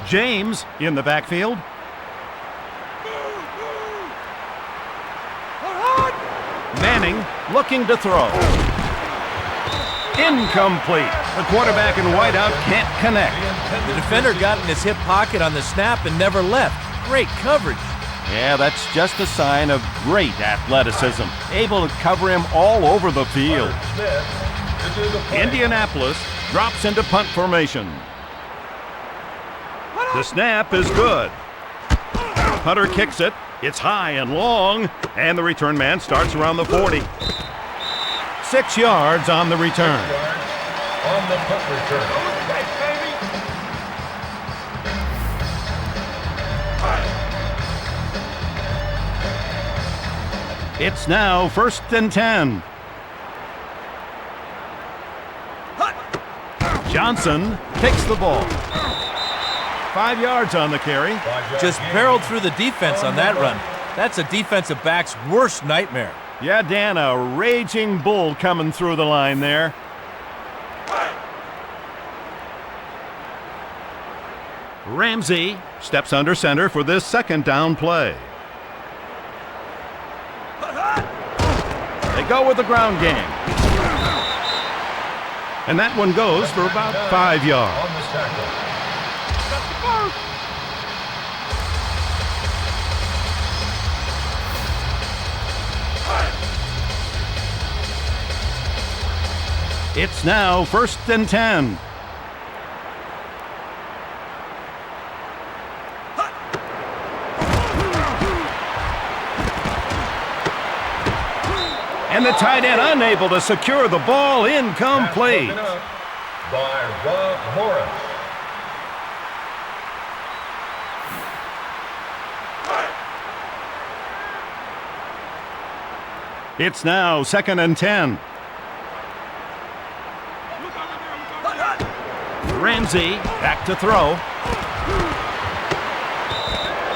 James in the backfield. Manning looking to throw. Incomplete. The quarterback in whiteout can't connect. The defender got in his hip pocket on the snap and never left. Great coverage. Yeah, that's just a sign of great athleticism. Able to cover him all over the field. Smith to do the play. Indianapolis drops into punt formation. The snap is good. Punter kicks it. It's high and long, and the return man starts around the 40. 6 yards on the return. Yards on the punt return. It's now 1st and 10. Johnson takes the ball. 5 yards on the carry. Just barreled through the defense on that run. That's a defensive back's worst nightmare. Yeah, Dan, a raging bull coming through the line there. Ramsey steps under center for this 2nd down play. They go with the ground game. And that one goes for about 5 yards. On the tackle. It's now 1st and 10. And the tight end unable to secure the ball, incomplete. Broken up by Rob Morris. It's now 2nd and 10. Ramsey back to throw.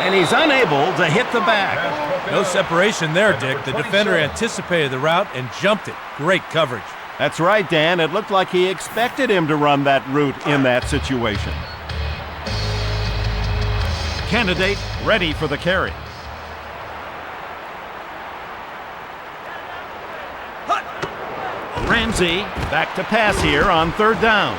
And he's unable to hit the back. No separation there, Dick. The defender anticipated the route and jumped it. Great coverage. That's right, Dan. It looked like he expected him to run that route in that situation. Candidate ready for the carry. Ramsey back to pass here on 3rd down.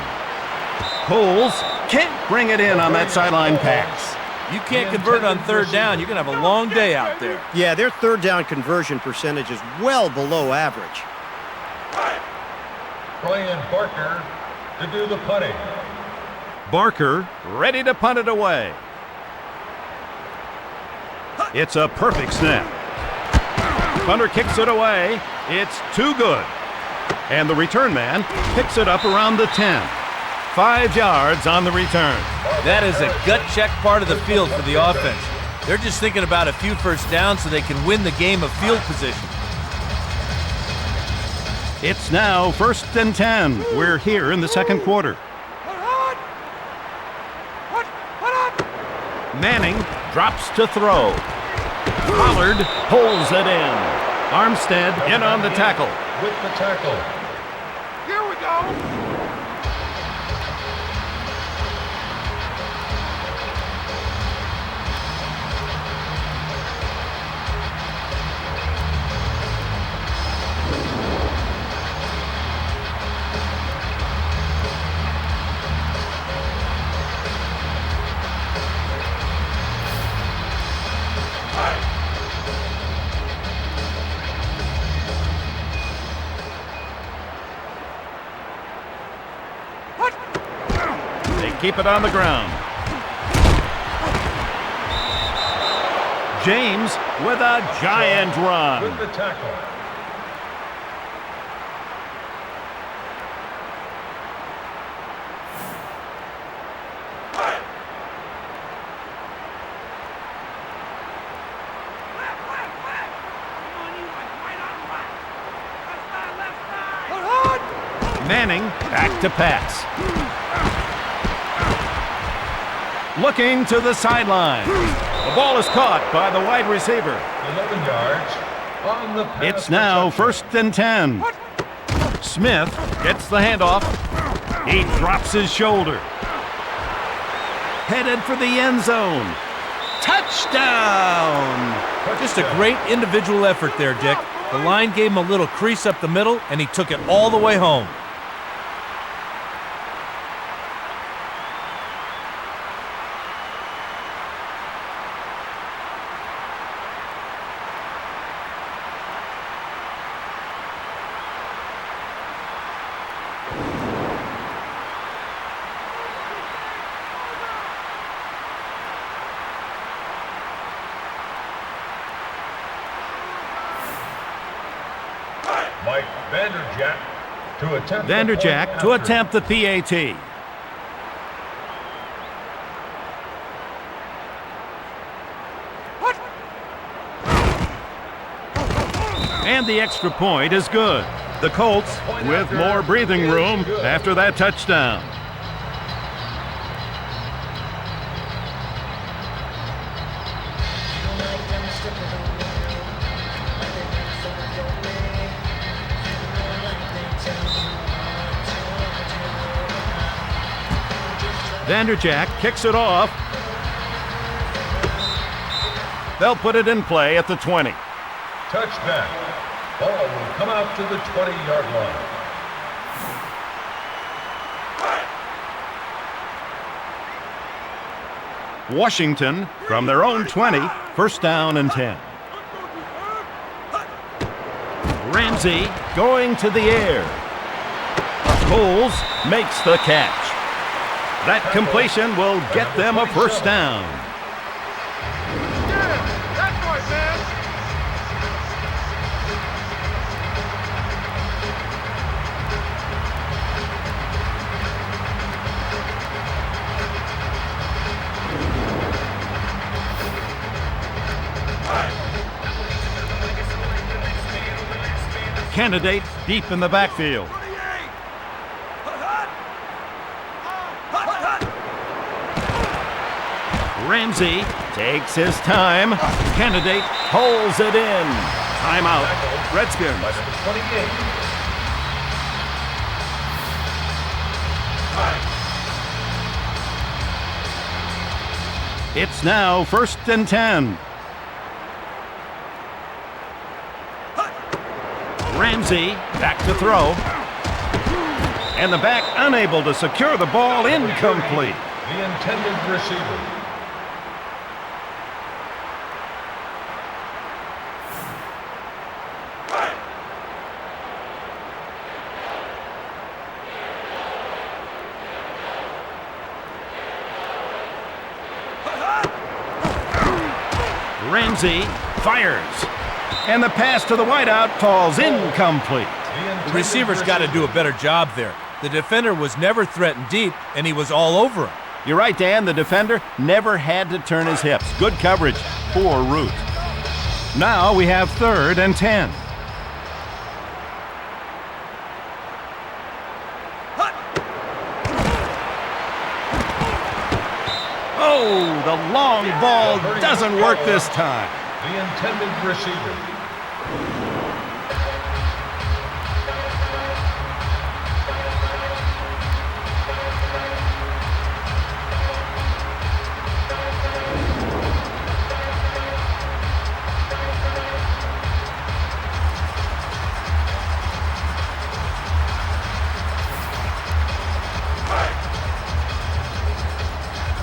Coles can't bring it in on that sideline pass. You can't convert on 3rd down. You're going to have a long day out there. Yeah, their 3rd down conversion percentage is well below average. Brian Barker to do the punting. Barker ready to punt it away. It's a perfect snap. Punter kicks it away. It's too good. And the return man picks it up around the 10. 5 yards on the return. That is a gut check part of the field for the offense. They're just thinking about a few first downs so they can win the game of field position. It's now 1st and 10. We're here in the 2nd quarter. Manning drops to throw. Pollard pulls it in. Armstead in on the tackle. With the tackle. Here we go. Keep it on the ground. James with a giant run. With the tackle. Manning back to pass. Looking to the sideline. The ball is caught by the wide receiver. 11 yards on the pass. It's now protection. 1st and 10. Smith gets the handoff. He drops his shoulder. Headed for the end zone. Touchdown! Just a great individual effort there, Dick. The line gave him a little crease up the middle, and he took it all the way home. Mike Vanderjagt to attempt Vanderjagt to attempt the PAT. And the extra point is good. The Colts with more breathing room after that touchdown. Vanderjagt kicks it off. They'll put it in play at the 20. Touchdown. Ball will come out to the 20-yard line. Washington from their own 20, first down and 10. Ramsey going to the air. Coles makes the catch. That completion will get them a first down. Candidate deep in the backfield. Ramsey takes his time. Candidate pulls it in. Timeout. Redskins. By number 28. It's now first and 10. Ramsey back to throw. And the back unable to secure the ball, incomplete. The intended receiver. Ramsey fires. And the pass to the wideout falls incomplete. The receiver's got to do a better job there. The defender was never threatened deep, and he was all over him. You're right, Dan. The defender never had to turn his hips. Good coverage. Poor route. Now we have third and 10. Oh, the long ball doesn't work this time. The intended receiver.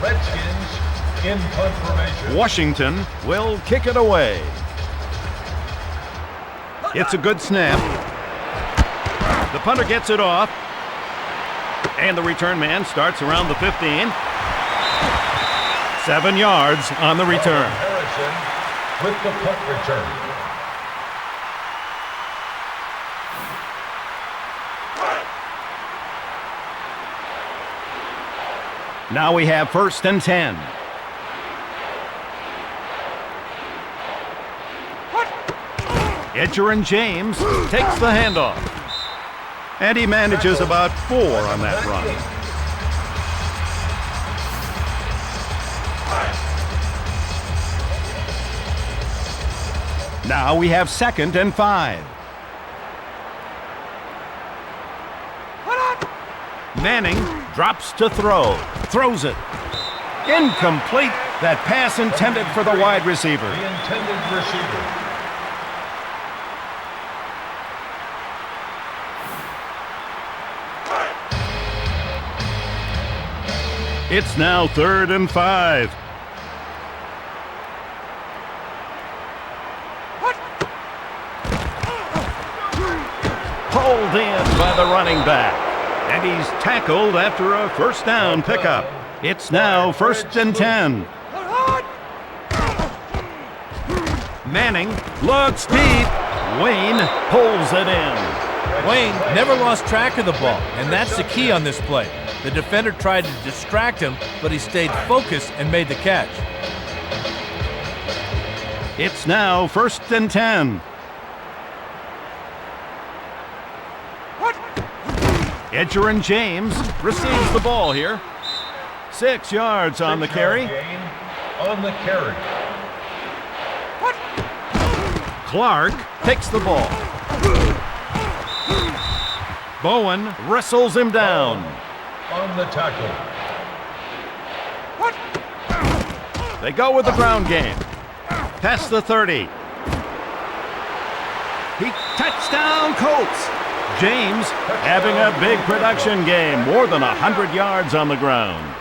Redskins in punt formation. Washington will kick it away. It's a good snap. The punter gets it off. And the return man starts around the 15. 7 yards on the return. Harrison with the punt return. Now we have first and 10. Edger and James takes the handoff. And he manages about 4 on that run. Now we have second and 5. Manning drops to throw. Throws it. Incomplete. That pass intended for the wide receiver. The intended receiver. It's now third and 5. Pulled in by the running back. And he's tackled after a first down pickup. It's now first and 10. Manning looks deep. Wayne pulls it in. Wayne never lost track of the ball, and that's the key on this play. The defender tried to distract him, but he stayed focused and made the catch. It's now 1st and 10. Edgerrin James receives the ball here. 6 yards on the carry. Gain on the carry. Clark takes the ball. Bowen wrestles him down. On the tackle. They go with the ground game. Past the 30. Touchdown Colts. James having a big production game, more than 100 yards on the ground.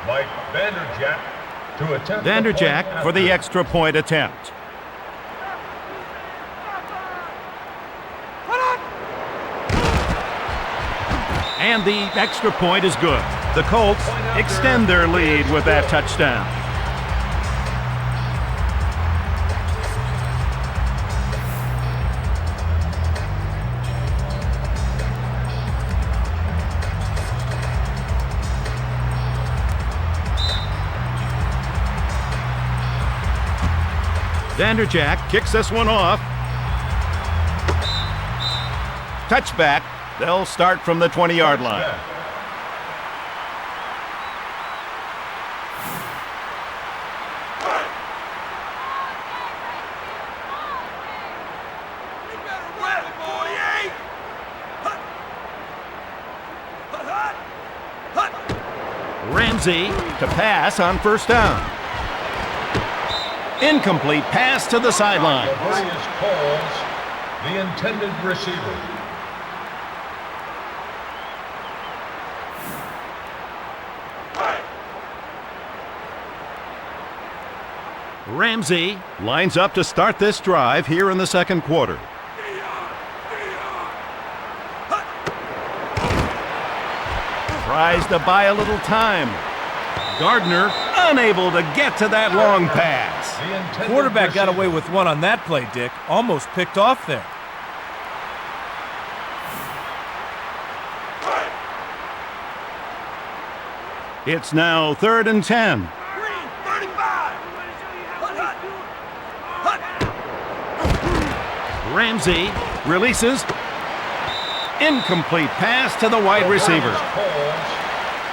Mike Vanderjagt to attempt Vanderjagt for the extra point attempt. And the extra point is good. The Colts extend their lead with that touchdown. Vanderjagt kicks this one off. Touchback. They'll start from the 20-yard line. Ramsey to pass on 1st down. Incomplete pass to the sideline. Various calls, the intended receiver. Ramsey lines up to start this drive here in the 2nd quarter. Tries to buy a little time. Gardner unable to get to that long pass. Quarterback got away with one on that play, Dick. Almost picked off there. It's now 3rd and 10. Ramsey releases. Incomplete pass to the wide receiver.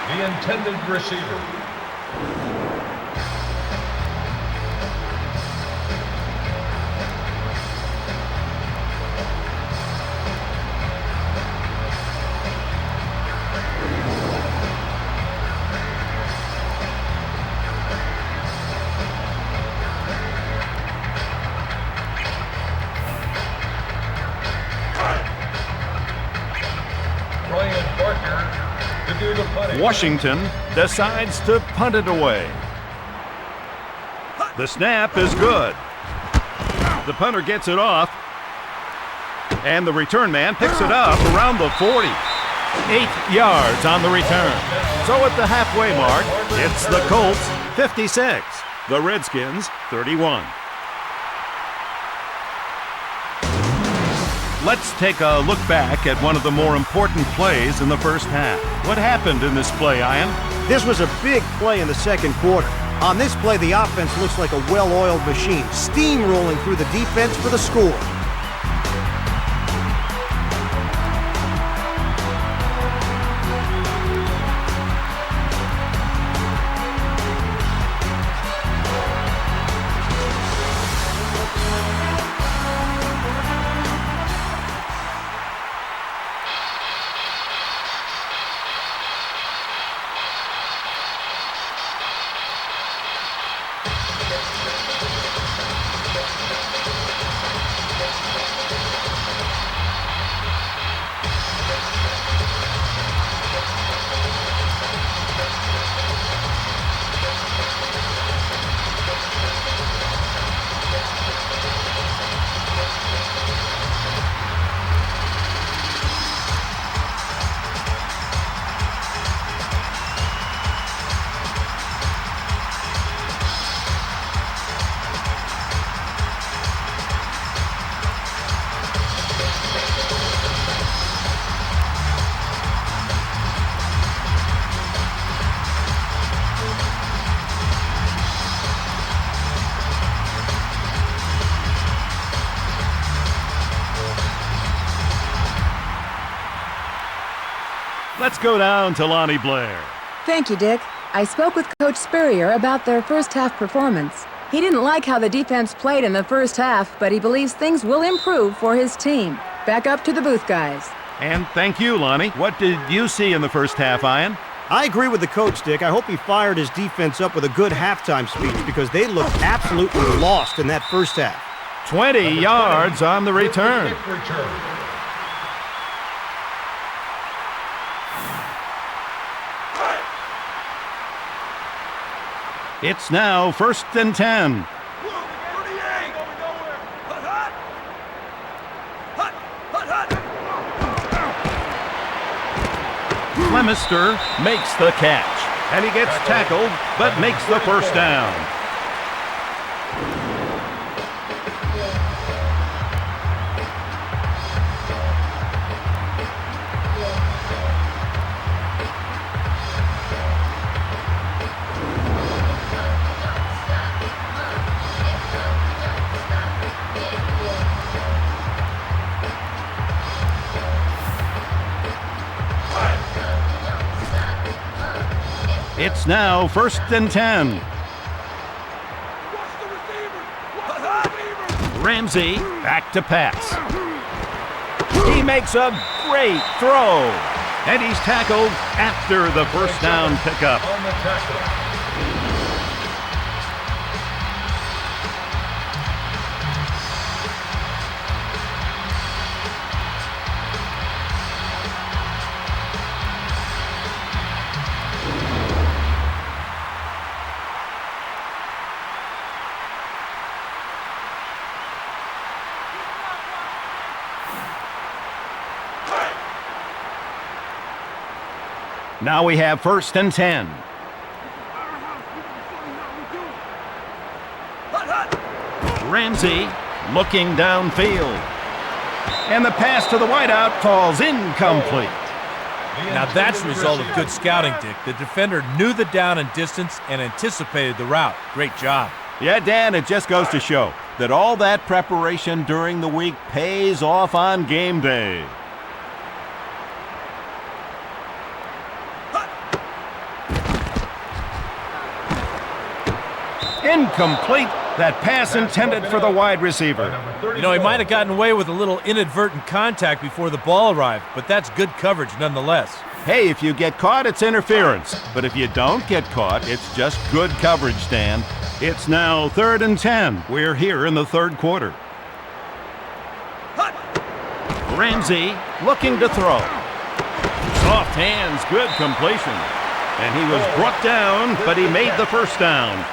The intended receiver. Washington decides to punt it away. The snap is good. The punter gets it off. And the return man picks it up around the 40. 8 yards on the return. So at the halfway mark, it's the Colts 56, the Redskins 31. Let's take a look back at one of the more important plays in the first half. What happened in this play, Ian? This was a big play in the 2nd quarter. On this play, the offense looks like a well-oiled machine, steamrolling through the defense for the score. Let's go down to Lonnie Blair. Thank you, Dick. I spoke with Coach Spurrier about their first half performance. He didn't like how the defense played in the first half, but he believes things will improve for his team. Back up to the booth, guys. And thank you, Lonnie. What did you see in the first half, Ian? I agree with the coach, Dick. I hope he fired his defense up with a good halftime speech because they looked absolutely lost in that first half. 20 yards on the return. Kick return. It's now 1st and 10. Clemister makes the catch, and he gets tackled, but makes the first down. It's now 1st and 10. Ramsey back to pass. He makes a great throw. And he's tackled after the first down pickup. On the tackle. Now we have 1st and 10. Ramsey looking downfield. And the pass to the wideout falls incomplete. Now that's a result of good scouting, Dick. The defender knew the down and distance and anticipated the route. Great job. Yeah, Dan, it just goes to show that all that preparation during the week pays off on game day. Incomplete. That pass intended for the wide receiver. You know, he might have gotten away with a little inadvertent contact before the ball arrived, but that's good coverage nonetheless. Hey, if you get caught, it's interference. But if you don't get caught, it's just good coverage, Dan. It's now 3rd and 10. We're here in the third quarter. Ramsey looking to throw. Soft hands, good completion. And he was brought down, but he made the first down.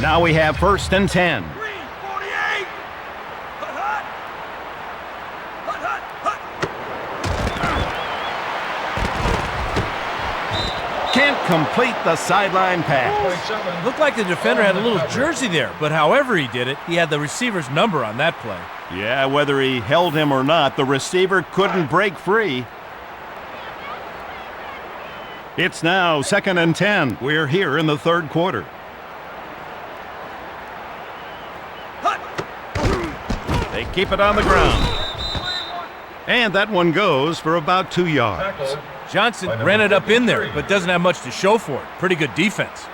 Now we have 1st and 10. Can't complete the sideline pass. Looked like the defender had a little jersey there, but however he did it, he had the receiver's number on that play. Yeah, whether he held him or not, the receiver couldn't break free. It's now 2nd and 10. We're here in the third quarter. They keep it on the ground. And that one goes for about 2 yards. Johnson ran it up in there, but doesn't have much to show for it. Pretty good defense.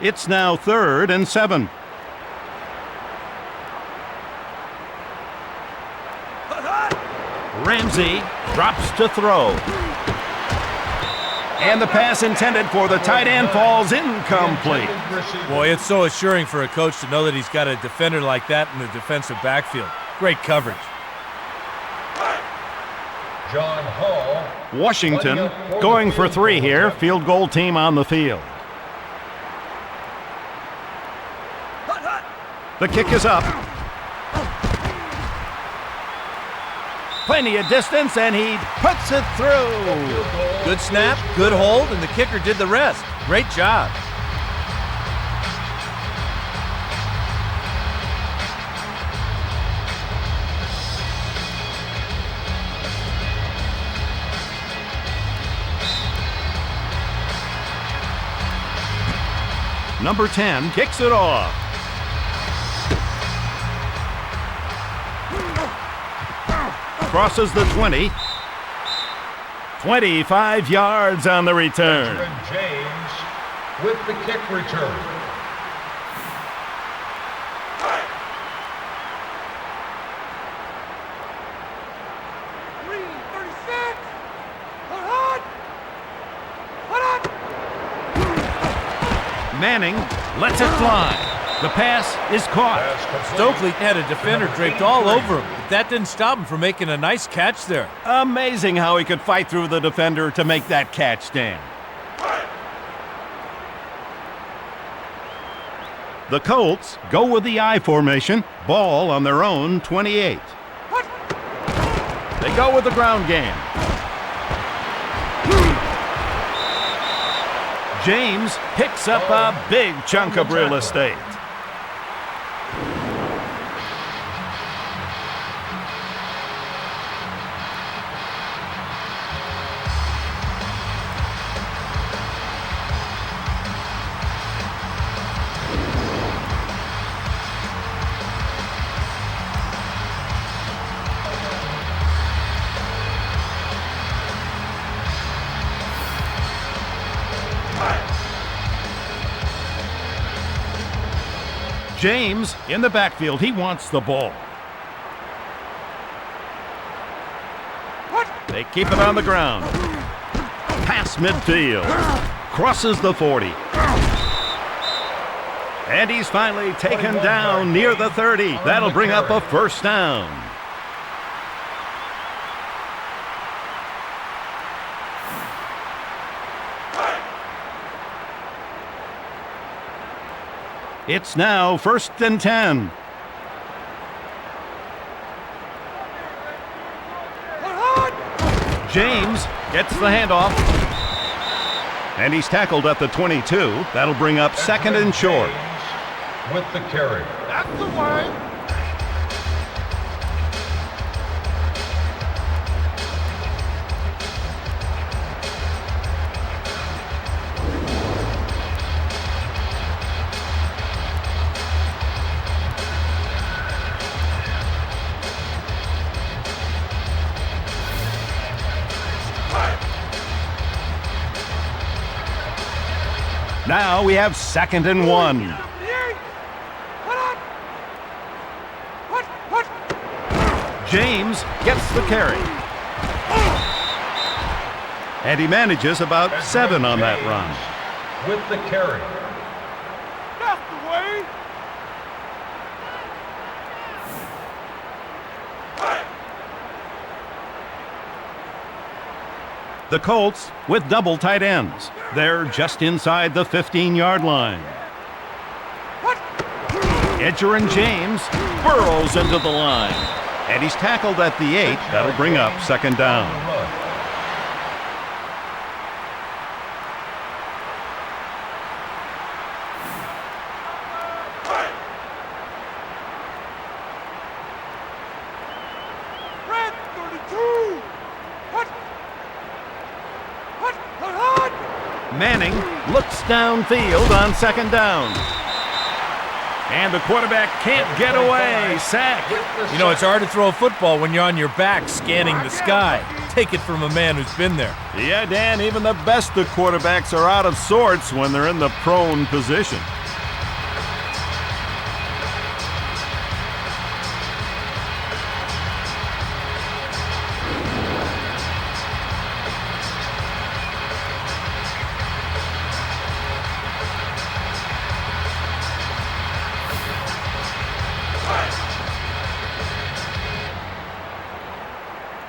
It's now 3rd and 7. Ramsey drops to throw. And the pass intended for the tight end falls incomplete. Boy, it's so assuring for a coach to know that he's got a defender like that in the defensive backfield. Great coverage. John Hall. Washington going for 3 here. Field goal team on the field. The kick is up. Plenty of distance, and he puts it through. Good snap, good hold, and the kicker did the rest. Great job. Number 10 kicks it off. Crosses the 20. 25 yards on the return. Veteran James with the kick return. Manning lets it fly. The pass is caught. Stokely had a defender draped all over him, but that didn't stop him from making a nice catch there. Amazing how he could fight through the defender to make that catch, Dan. The Colts go with the I formation, ball on their own 28. They go with the ground game. James picks up a big chunk of real estate. James in the backfield. He wants the ball. They keep it on the ground. Pass midfield. Crosses the 40. And he's finally taken down near the 30. That'll bring up a first down. It's now 1st and 10. James gets the handoff. And he's tackled at the 22. That'll bring up 2nd and short. With the carry. That's the way. Now we have 2nd and 1. James gets the carry. And he manages about 7 on that run. With the carry. That's the way. The Colts with double tight ends. They're just inside the 15-yard line. Edger and James burrows into the line. And he's tackled at the 8. That'll bring up 2nd down. Red 32. Manning looks downfield on 2nd down. And the quarterback can't get away. Sack. You know, it's hard to throw a football when you're on your back scanning the sky. Take it from a man who's been there. Yeah, Dan, even the best of quarterbacks are out of sorts when they're in the prone position.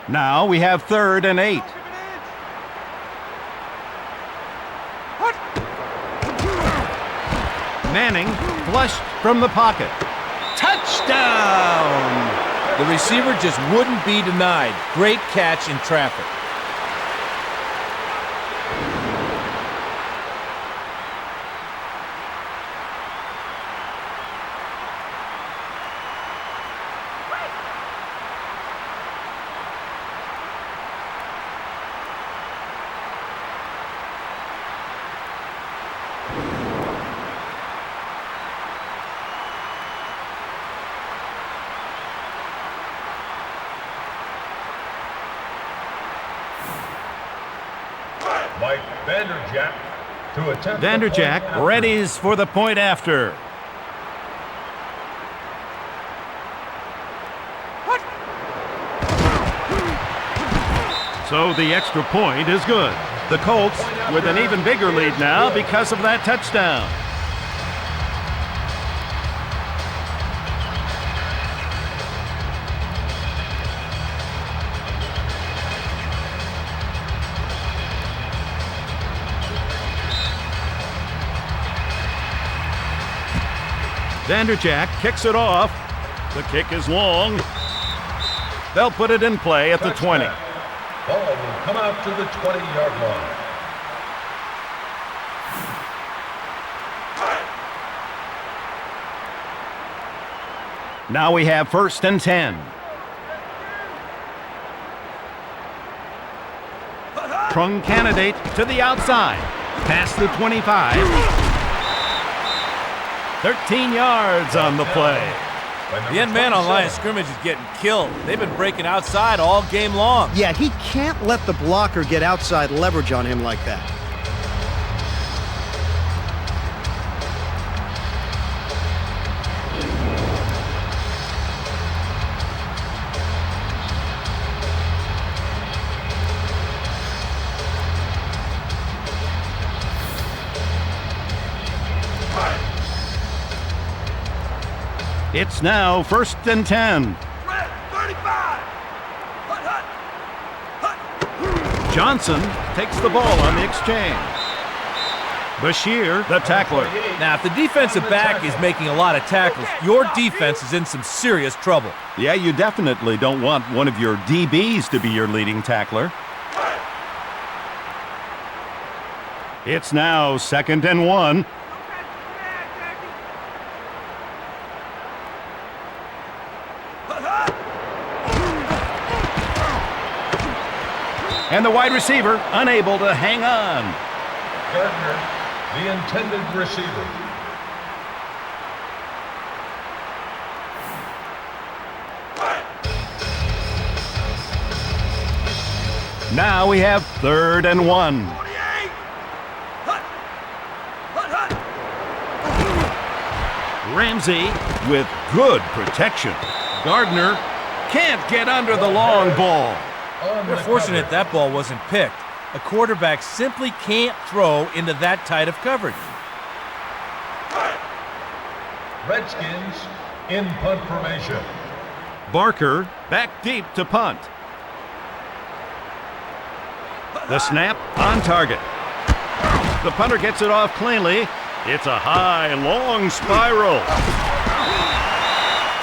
Now we have 3rd and 8. Manning flushed from the pocket. Touchdown! The receiver just wouldn't be denied. Great catch in traffic. Mike Vanderjagt to attempt Vanderjagt readies for the point after. So the extra point is good. The Colts with an even bigger lead now because of that touchdown. Vanderjagt kicks it off. The kick is long. They'll put it in play at the 20. Ball will come out to the 20-yard line. Now we have 1st and 10. Trung candidate to the outside. Past the 25. 13 yards on the play. The end man on line of scrimmage is getting killed. They've been breaking outside all game long. Yeah, he can't let the blocker get outside leverage on him like that. It's now 1st and 10. Johnson takes the ball on the exchange. Bashir, the tackler. Now, if the defensive back is making a lot of tackles, your defense is in some serious trouble. Yeah, you definitely don't want one of your DBs to be your leading tackler. It's now 2nd and 1. And the wide receiver unable to hang on. Gardner, the intended receiver. Now we have 3rd and 1. Ramsey with good protection. Gardner can't get under the long ball. They're fortunate that ball wasn't picked. A quarterback simply can't throw into that tight of coverage. Redskins in punt formation. Barker back deep to punt. The snap on target. The punter gets it off cleanly. It's a high, long spiral.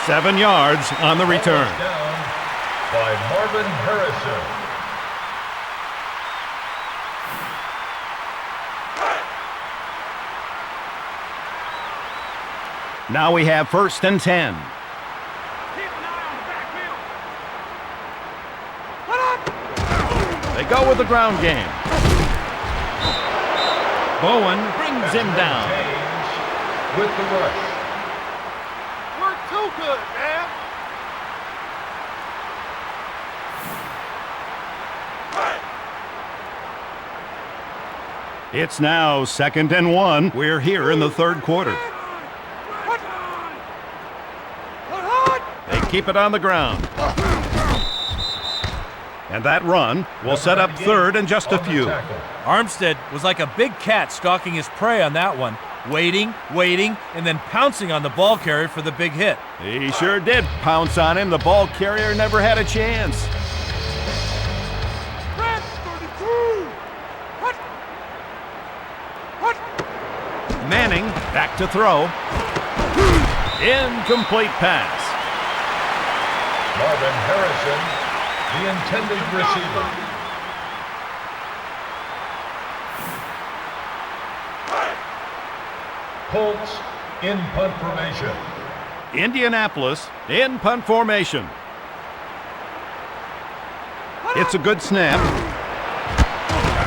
7 yards on the return. Down by Marvin Harrison. Now we have 1st and 10. They go with the ground game. Bowen brings him down. James with the rush. We're too good, man. It's now 2nd and 1. We're here in the 3rd quarter. They keep it on the ground. And that run will set up 3rd and just a few. Armstead was like a big cat stalking his prey on that one. Waiting, and then pouncing on the ball carrier for the big hit. He sure did pounce on him. The ball carrier never had a chance. Manning back to throw. Incomplete pass. Marvin Harrison, the intended receiver. Colts in punt formation. Indianapolis in punt formation. It's a good snap.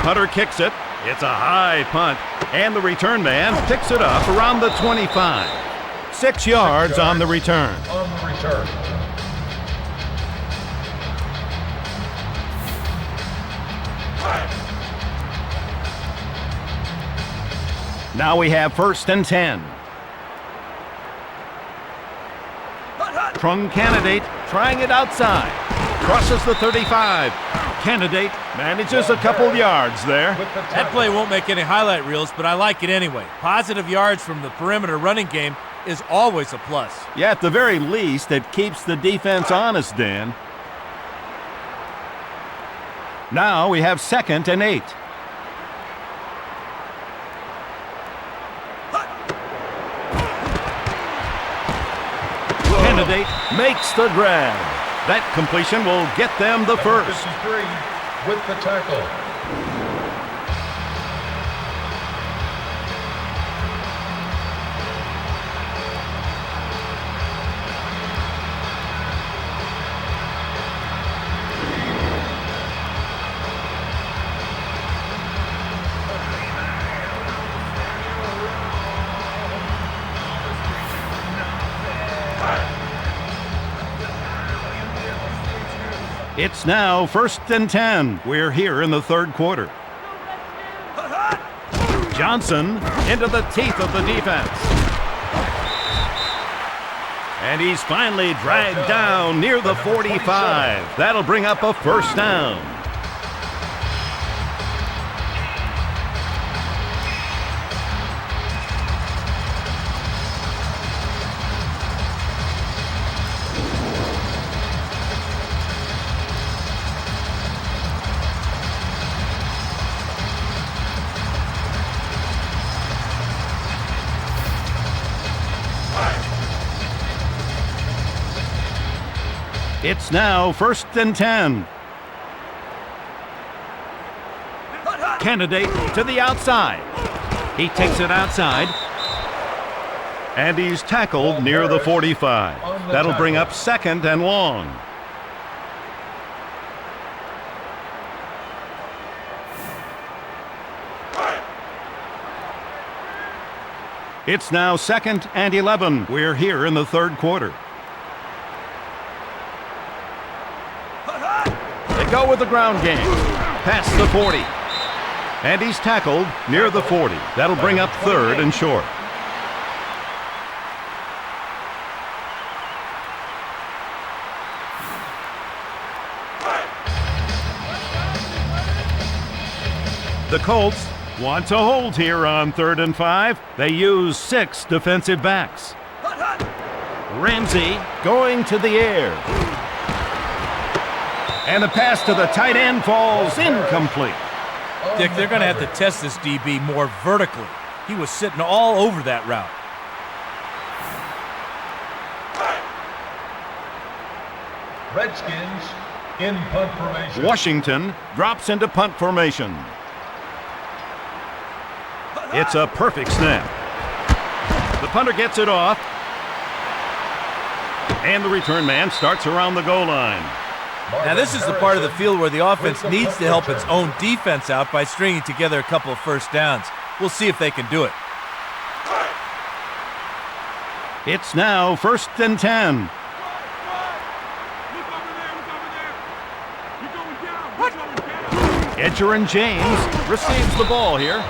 Punter kicks it. It's a high punt. And the return man picks it up around the 25. 6 yards on the return. On the return. Now we have 1st and 10. Trung Candidate trying it outside. Crosses the 35. Candidate manages a couple yards there. That play won't make any highlight reels, but I like it anyway. Positive yards from the perimeter running game is always a plus. Yeah, at the very least, it keeps the defense honest, Dan. Now we have 2nd and 8. Candidate makes the grab. That completion will get them the first. 53 with the tackle. It's now 1st and 10. We're here in the 3rd quarter. Johnson into the teeth of the defense. And he's finally dragged down near the 45. That'll bring up a 1st down. It's now 1st and 10. Candidate to the outside. He takes it outside. And he's tackled near the 45. That'll bring up 2nd and long. It's now 2nd and 11. We're here in the 3rd quarter. Go with the ground game. Past the 40. And he's tackled near the 40. That'll bring up 3rd and short. The Colts want to hold here on 3rd and 5. They use 6 defensive backs. Ramsey going to the air. And the pass to the tight end falls incomplete. Dick, they're going to have to test this DB more vertically. He was sitting all over that route. Redskins in punt formation. Washington drops into punt formation. It's a perfect snap. The punter gets it off. And the return man starts around the goal line. Now this is the part of the field where the offense needs to help its own defense out by stringing together a couple of 1st downs. We'll see if they can do it. It's now 1st and 10. Edgerrin James receives the ball here.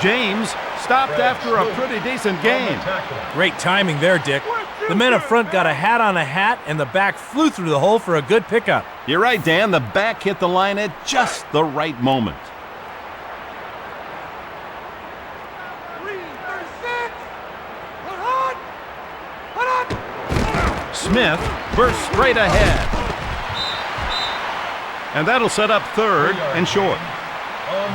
James stopped after a pretty decent gain. Great timing there, Dick. The men up front got a hat on a hat, and the back flew through the hole for a good pickup. You're right, Dan. The back hit the line at just the right moment. 336. Put on. Smith bursts straight ahead. And that'll set up 3rd and short.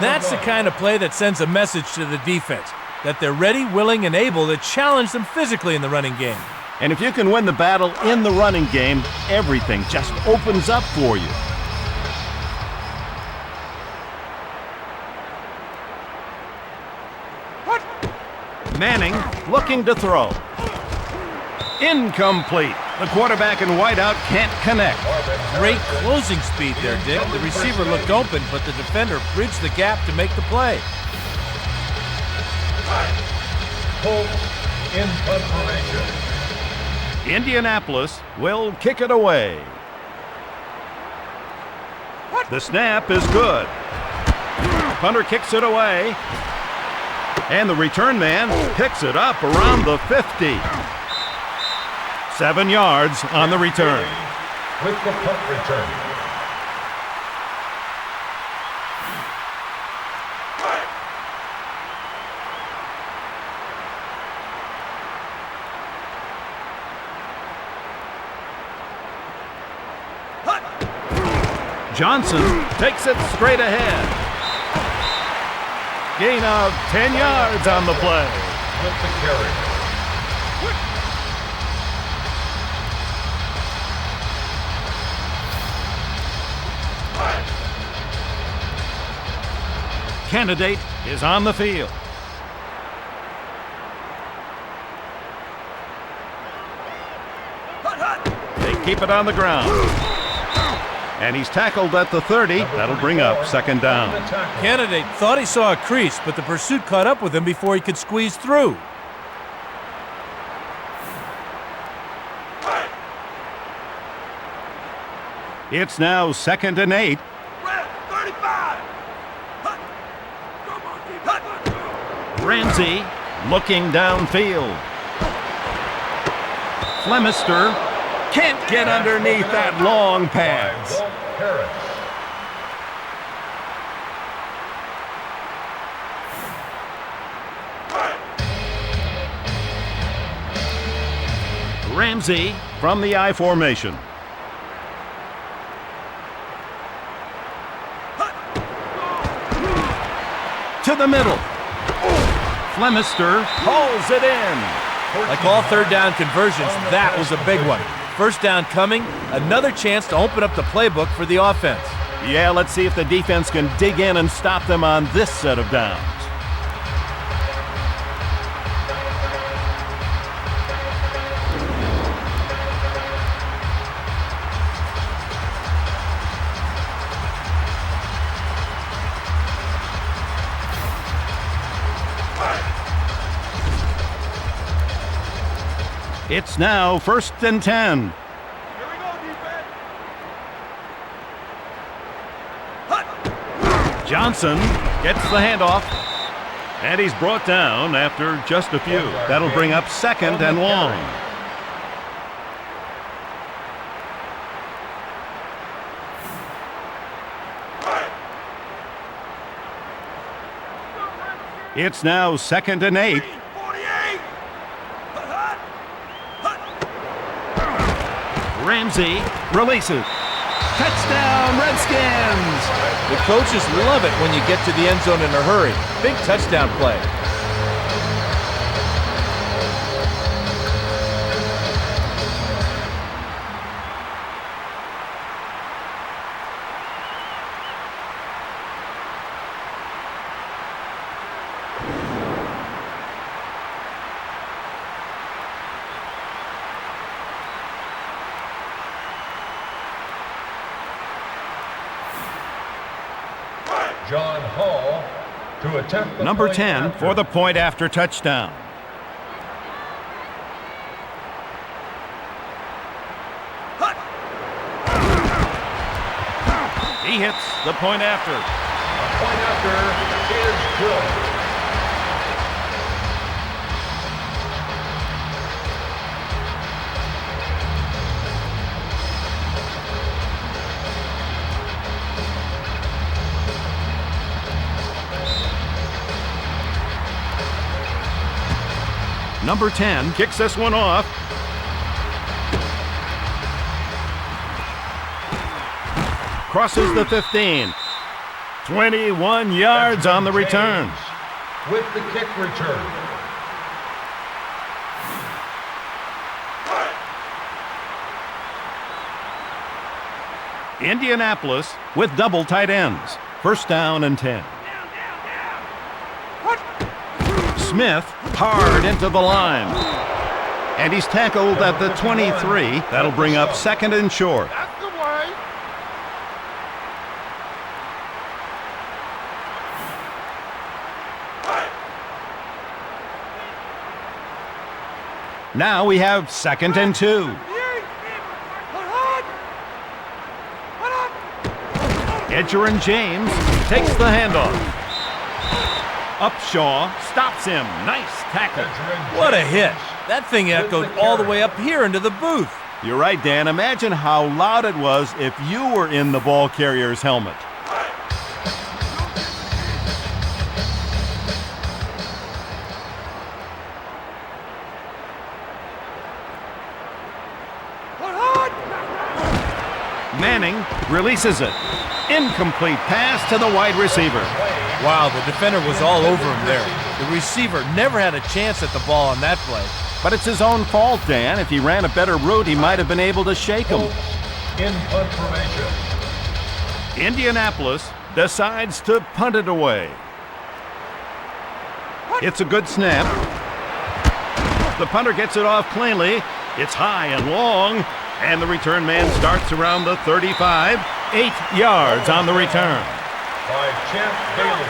That's the kind of play that sends a message to the defense, that they're ready, willing, and able to challenge them physically in the running game. And if you can win the battle in the running game, everything just opens up for you. Manning looking to throw. Incomplete. The quarterback in whiteout can't connect. Great closing speed there, Dick. The receiver looked open, but the defender bridged the gap to make the play. Colts in punt formation. Indianapolis will kick it away. The snap is good. Punter kicks it away. And the return man picks it up around the 50. 7 yards on the return. With the punt return. Johnson takes it straight ahead. Gain of 10 yards on the play. With the carry. Candidate is on the field. They keep it on the ground. And he's tackled at the 30. That'll bring up second down. Candidate thought he saw a crease, but the pursuit caught up with him before he could squeeze through. It's now 2nd and 8. Ramsey looking downfield. Flemister can't get underneath that long pass. Ramsey from the I formation. To the middle. Flemister hauls it in. Like all third down conversions, that was a big one. First down coming, another chance to open up the playbook for the offense. Yeah, let's see if the defense can dig in and stop them on this set of downs. It's now 1st and 10. Here we go, defense. Johnson gets the handoff, and he's brought down after just a few. That'll bring up 2nd and long. It's now 2nd and 8. 48. Ramsey releases. Touchdown, Redskins! The coaches love it when you get to the end zone in a hurry. Big touchdown play. John Hall to attempt the Number point 10 after. for the point after touchdown. He hits the point after. Point after is good. Number 10 kicks this one off. Crosses the 15. 21 yards on the return. With the kick return. Indianapolis with double tight ends. First down and 10. Smith hard into the line. And he's tackled at the 23. That'll bring up second and short. That's the way. Now we have second and 2. Edgerrin James takes the handoff. Upshaw stops him. Nice tackle. What a hit. That thing echoed all the way up here into the booth. You're right, Dan. Imagine how loud it was if you were in the ball carrier's helmet. Manning releases it. Incomplete pass to the wide receiver. Wow, the defender was all over him there. The receiver never had a chance at the ball on that play. But it's his own fault, Dan. If he ran a better route, he might have been able to shake him. In punt formation. Indianapolis decides to punt it away. It's a good snap. The punter gets it off cleanly. It's high and long, and the return man starts around the 35. 8 yards on the return. By Champ Bailey.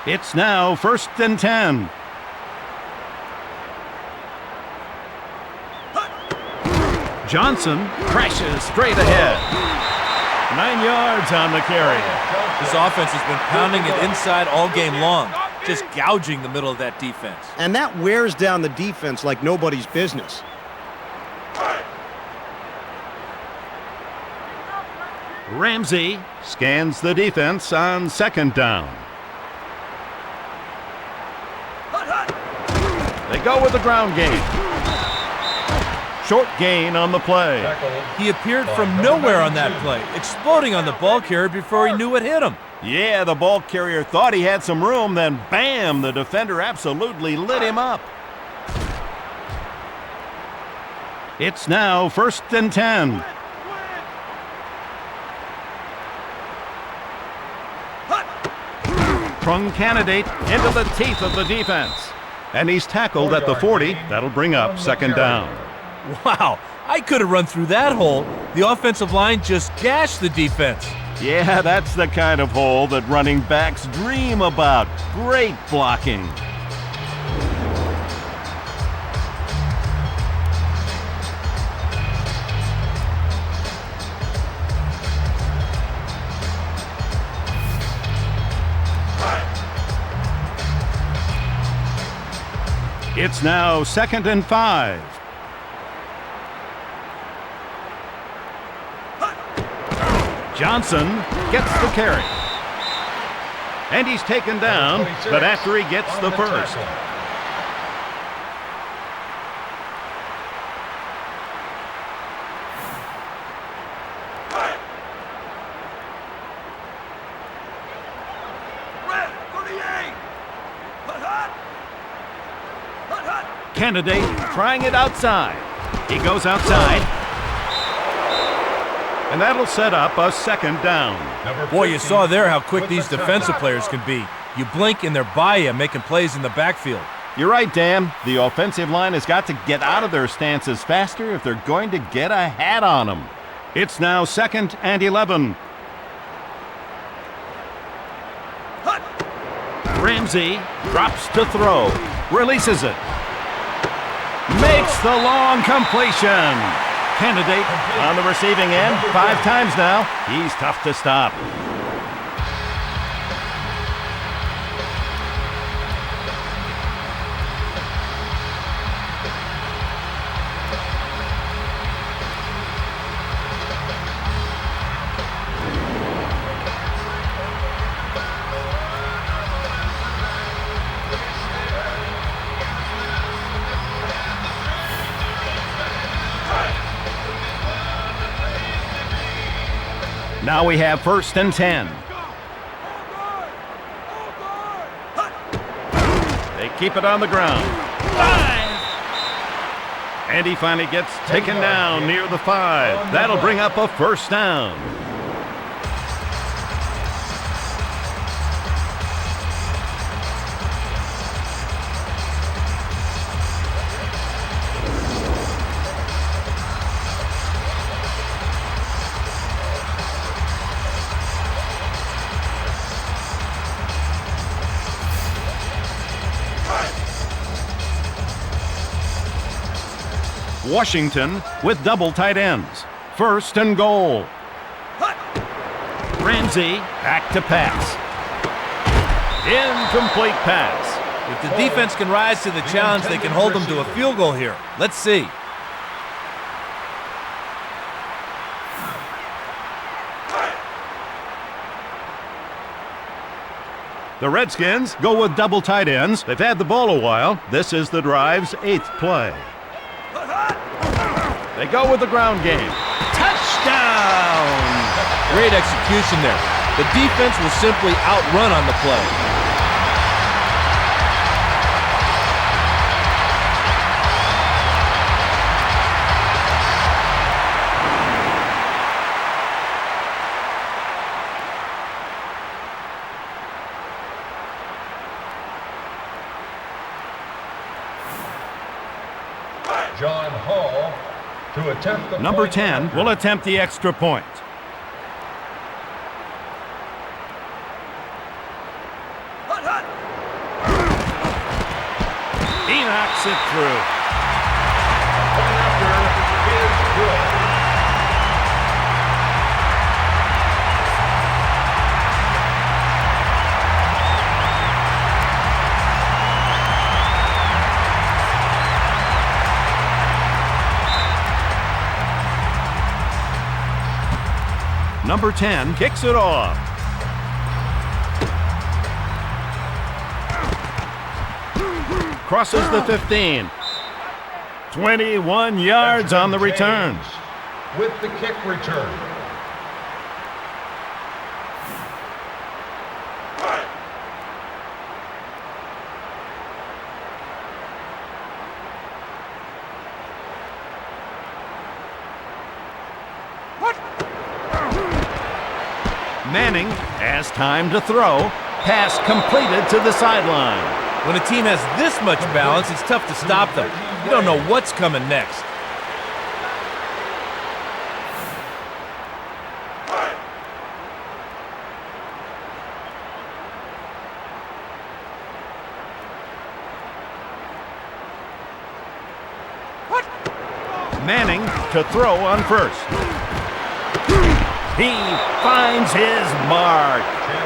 It's now first and 10. Johnson crashes straight ahead. 9 yards on the carry. This offense has been pounding it inside all game long, just gouging the middle of that defense. And that wears down the defense like nobody's business. Ramsey scans the defense on second down. They go with the ground game. Short gain on the play. He appeared from nowhere on that play, exploding on the ball carrier before he knew it hit him. Yeah, the ball carrier thought he had some room, then bam, the defender absolutely lit him up. It's now first and 10. Prung candidate into the teeth of the defense. And he's tackled at the 40. That'll bring up second down. Wow, I could have run through that hole. The offensive line just gashed the defense. Yeah, that's the kind of hole that running backs dream about. Great blocking. It's now second and 5. Johnson gets the carry. And he's taken down, but after he gets the first. Candidate trying it outside. He goes outside. And that'll set up a second down. Boy, you saw there how quick these defensive players can be. You blink and they're by you, making plays in the backfield. You're right, Dan. The offensive line has got to get out of their stances faster if they're going to get a hat on them. It's now second and 11. Ramsey drops to throw. Releases it. Makes the long completion. Candidate on the receiving end 5 times now. He's tough to stop. Now we have first and 10. They keep it on the ground. 5! And he finally gets taken down near the 5. That'll bring up a first down. Washington with double tight ends. First and goal. Ramsey back to pass. Incomplete pass. If the defense can rise to the challenge, they can hold them to a field goal here. Let's see. The Redskins go with double tight ends. They've had the ball a while. This is the drive's 8th play. They go with the ground game. Touchdown! Great execution there. The defense was simply outrun on the play. John Hall to attempt the Number point 10 will attempt the extra point. He knocks it through. Point after is good. Number 10 kicks it off. Crosses the 15. 21 yards on the return. With the kick return. Manning has time to throw. Pass completed to the sideline. When a team has this much balance, it's tough to stop them. You don't know what's coming next. Manning to throw on first. He finds his mark.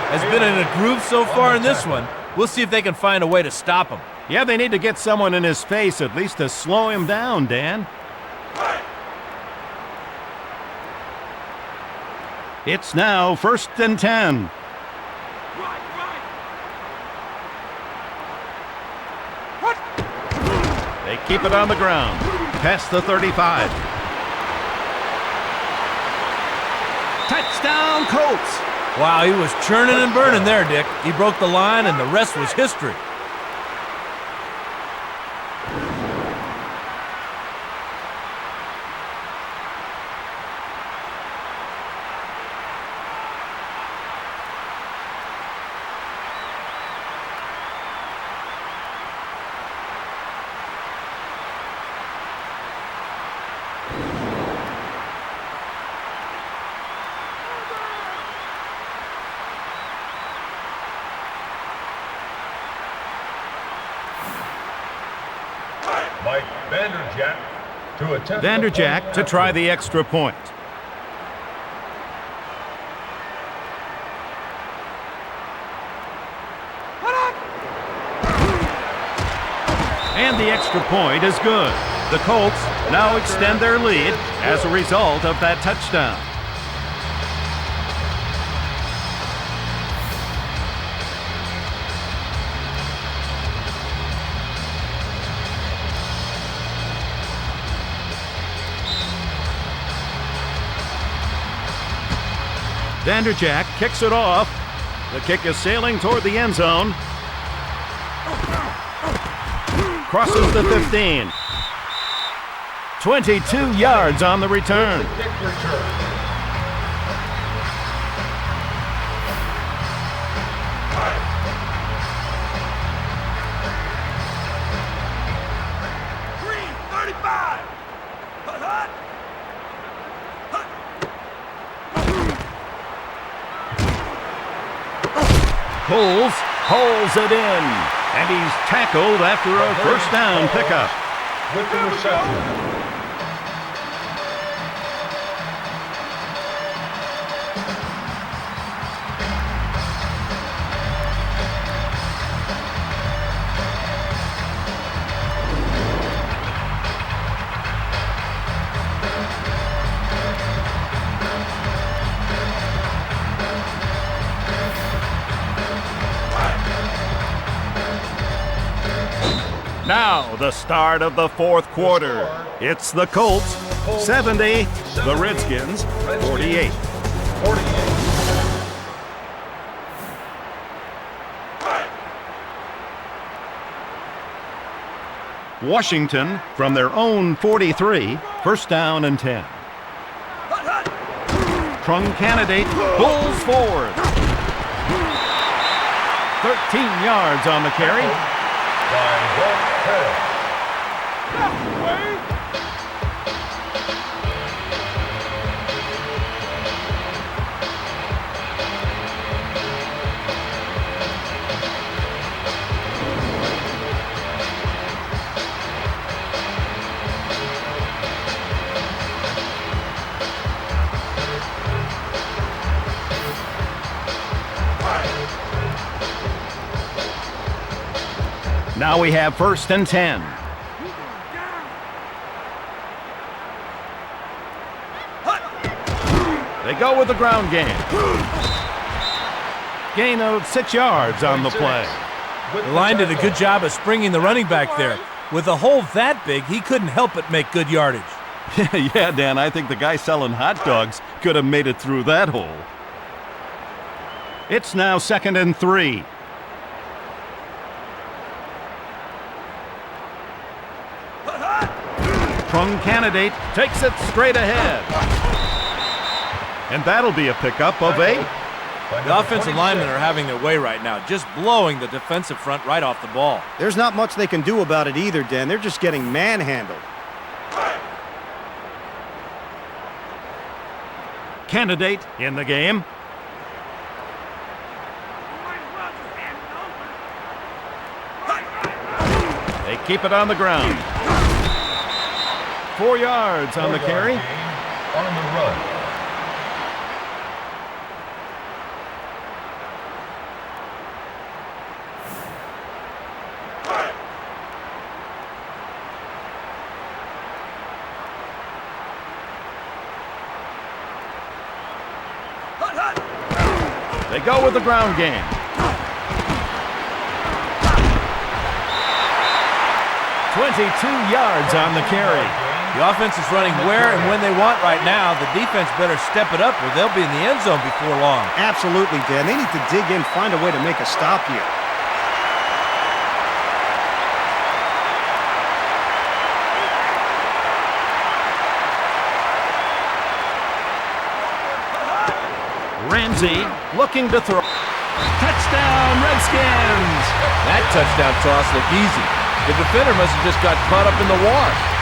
Has been in a groove so far in this one. We'll see if they can find a way to stop him. Yeah, they need to get someone in his face at least to slow him down, Dan. It's now 1st and 10. They keep it on the ground. Past the 35. Touchdown, Colts! Wow, he was churning and burning there, Dick. He broke the line, and the rest was history. Mike Vanderjagt to attempt Vanderjagt to try the extra point. And the extra point is good. The Colts now extend their lead as a result of that touchdown. Vanderjagt kicks it off. The kick is sailing toward the end zone. Crosses the 15. 22 yards on the return. Kick return. Coles hauls it in, and he's tackled after a first down pickup. With the reception. Now the start of the fourth quarter. It's the Colts 70, the Redskins 48. 48. Washington from their own 43, first down and 10. Trung candidate pulls forward. 13 yards on the carry. By Walt Hill. Now we have first and 10. They go with the ground game. Gain of 6 yards on the play. The line did a good job of springing the running back there. With a hole that big, he couldn't help but make good yardage. Yeah, Dan, I think the guy selling hot dogs could have made it through that hole. It's now 2nd and 3. Trung candidate takes it straight ahead. And that'll be a pickup of 8. The offensive linemen are having their way right now, just blowing the defensive front right off the ball. There's not much they can do about it either, Dan. They're just getting manhandled. Candidate in the game. They keep it on the ground. 4 yards on the carry. On the run. They go with the ground game. 22 yards on the carry. The offense is running where and when they want right now. The defense better step it up or they'll be in the end zone before long. Absolutely, Dan. They need to dig in, find a way to make a stop here. Ramsey looking to throw. Touchdown, Redskins! That touchdown toss looked easy. The defender must have just got caught up in the war.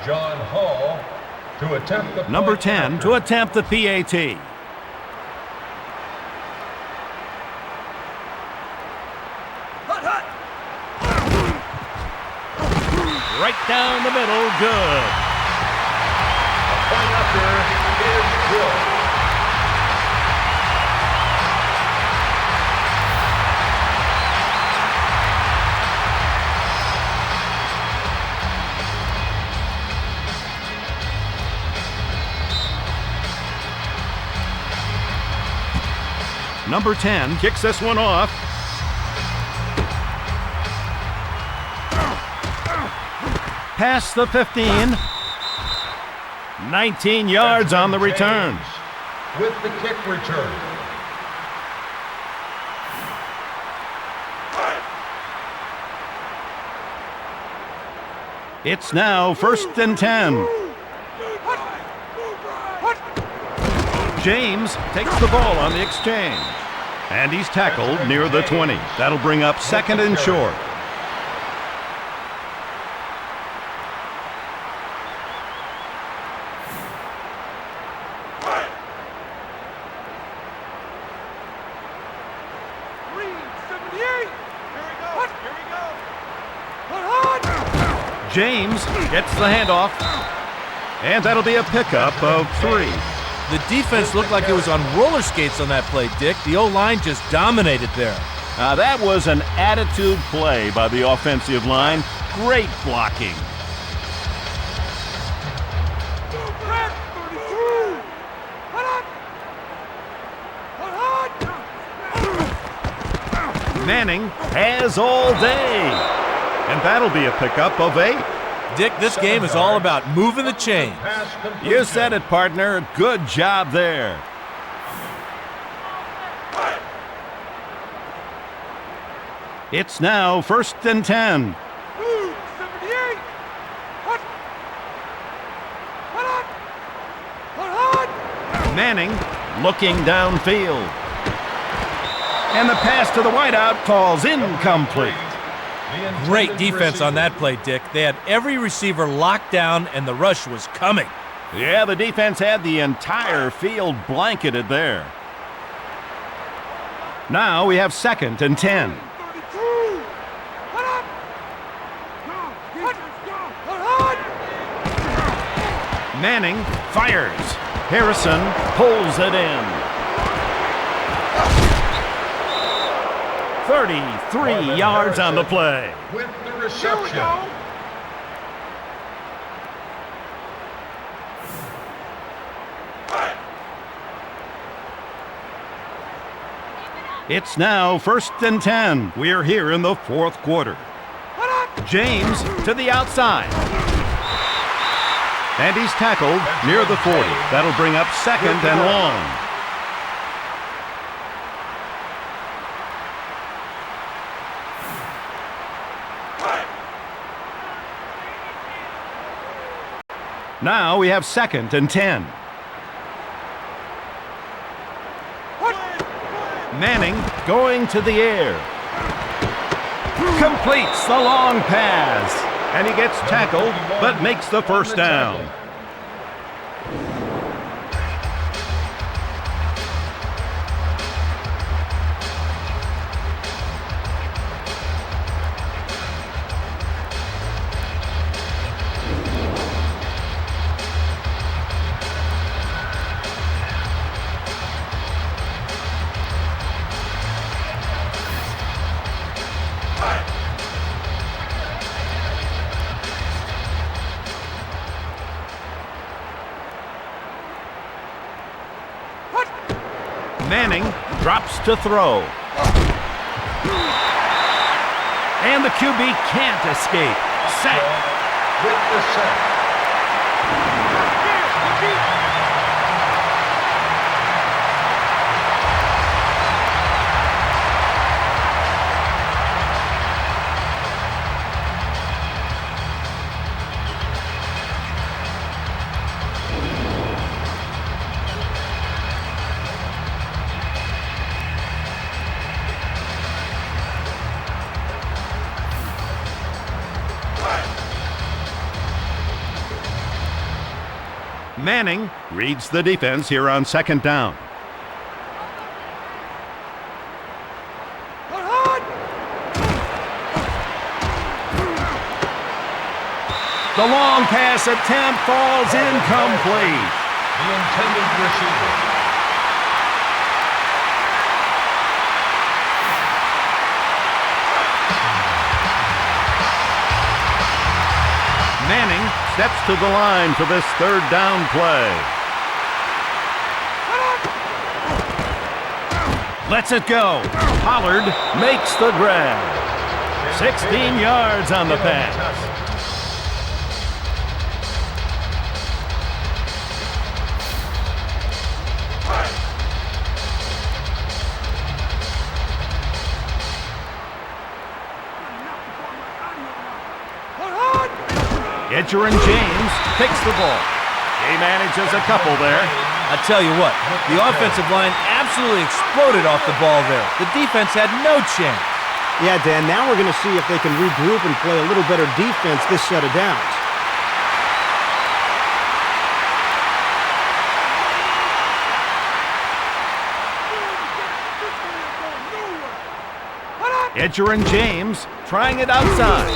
John Hall to attempt the Number point 10 after. to attempt the PAT. Right down the middle, good. Point after is good. Number 10 kicks this one off. Past the 15. 19 yards on the return. With the kick return. It's now 1st and 10. James takes the ball on the exchange. And he's tackled near the 20. That'll bring up 2nd and short. James gets the handoff, and that'll be a pickup of 3. The defense looked like it was on roller skates on that play, Dick. The O-line just dominated there. That was an attitude play by the offensive line. Great blocking. Manning has all day, and that'll be a pickup of 8. Dick, this game is all about moving the chains. You said it, partner. Good job there. It's now 1st and 10. Manning looking downfield. And the pass to the wideout falls incomplete. Great defense on that play, Dick. They had every receiver locked down, and the rush was coming. Yeah, the defense had the entire field blanketed there. Now we have 2nd and 10. Manning fires. Harrison pulls it in. 33 yards on the play. With the reception. It's now 1st and 10. We're here in the 4th quarter. James to the outside. And he's tackled near the 40. That'll bring up 2nd and long. Now we have 2nd and 10. Manning going to the air. Completes the long pass. And he gets tackled, but makes the first down. Manning drops to throw. And the QB can't escape. Sack. With the sack. Manning reads the defense here on 2nd down. The long pass attempt falls incomplete. The intended receiver. Manning steps to the line for this 3rd down play. Lets it go. Pollard makes the grab. 16 yards on the pass. Edgerrin James picks the ball. He manages a couple there. I tell you what, the offensive line absolutely exploded off the ball there. The defense had no chance. Yeah, Dan, now we're going to see if they can regroup and play a little better defense this set of downs. Edgerrin James trying it outside.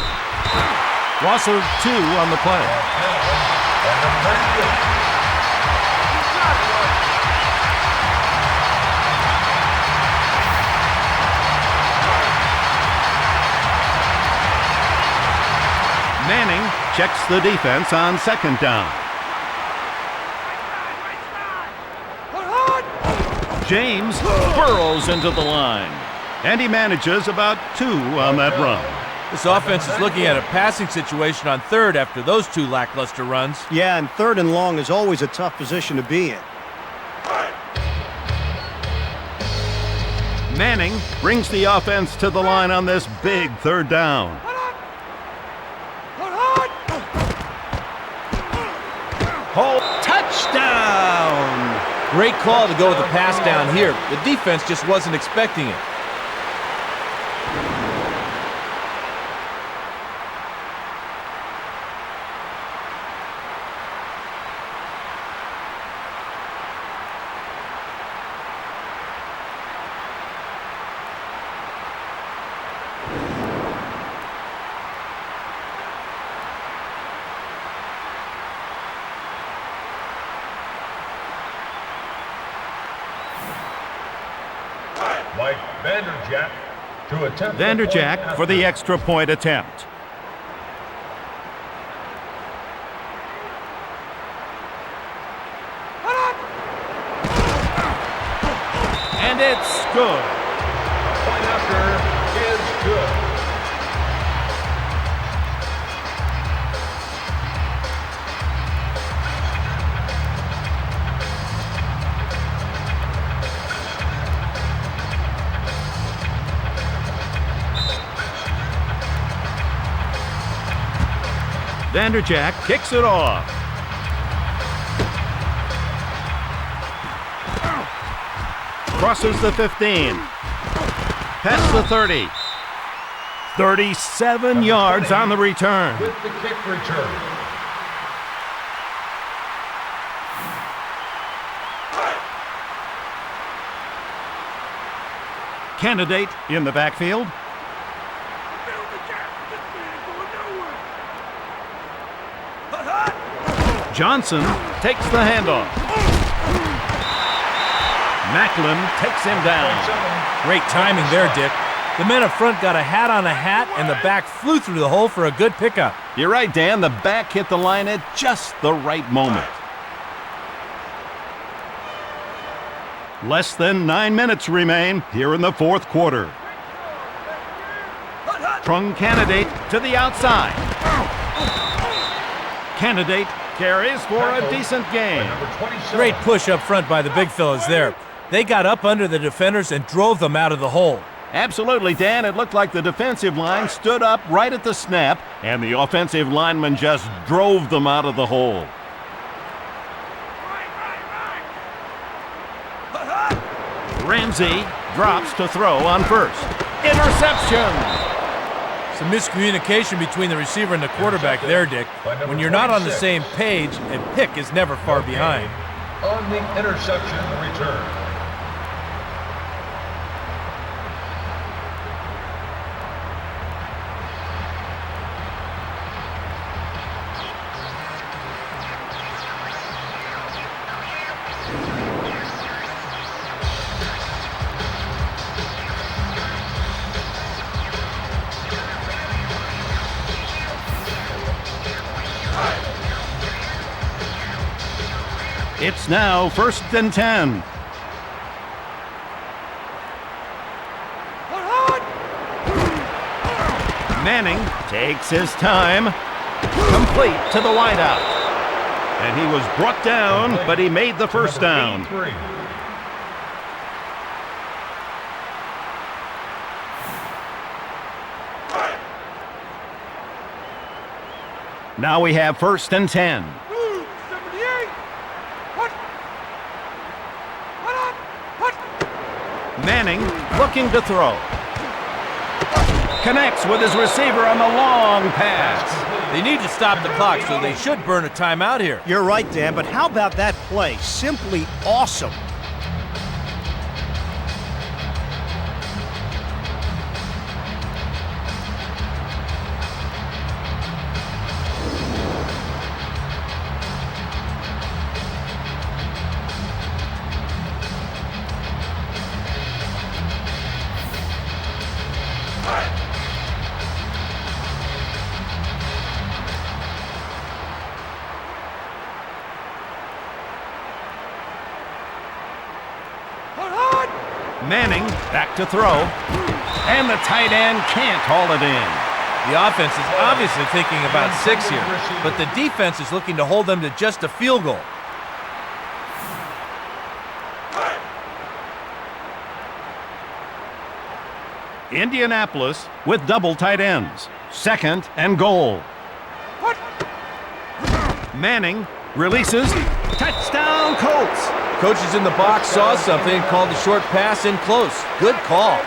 Loss of 2 on the play. Manning checks the defense on second down. James burrows into the line, and he manages about 2 on that run. This offense is looking at a passing situation on third after those 2 lackluster runs. Yeah, and third and long is always a tough position to be in. Manning brings the offense to the line on this big third down. Touchdown! Great call to go with the pass down here. The defense just wasn't expecting it. Mike Vanderjagt to attempt Vanderjagt for the extra point attempt. And it's good. Point after is good. Vanderjagt kicks it off. Crosses the 15. Past the 30. 37 yards on the return. With the kick return. Candidate in the backfield. Johnson takes the handoff. Macklin takes him down. Great timing there, Dick. The men up front got a hat on a hat, and the back flew through the hole for a good pickup. You're right, Dan. The back hit the line at just the right moment. Less than 9 minutes remain here in the fourth quarter. Trung Candidate to the outside. Candidate carries for a decent gain. Great push up front by the big fellas there. They got up under the defenders and drove them out of the hole. Absolutely, Dan. It looked like the defensive line stood up right at the snap, and the offensive lineman just drove them out of the hole. Ramsey drops to throw on first. Interception! Some miscommunication between the receiver and the quarterback there, Dick. When you're not on the same page, a pick is never far behind. On the interception return. It's now 1st and 10. Manning takes his time. Complete to the wideout. And he was brought down, but he made the first down. Now we have 1st and 10. Move, 78. Put. Put up. Put. Manning looking to throw. Connects with his receiver on the long pass. They need to stop the clock, so they should burn a timeout here. You're right, Dan, but how about that play? Simply awesome. Manning back to throw. And the tight end can't haul it in. The offense is obviously thinking about 6 here, but the defense is looking to hold them to just a field goal. Indianapolis with double tight ends. 2nd and goal. Manning releases. Touchdown, Colts. Coaches in the box saw something and called the short pass in close. Good call.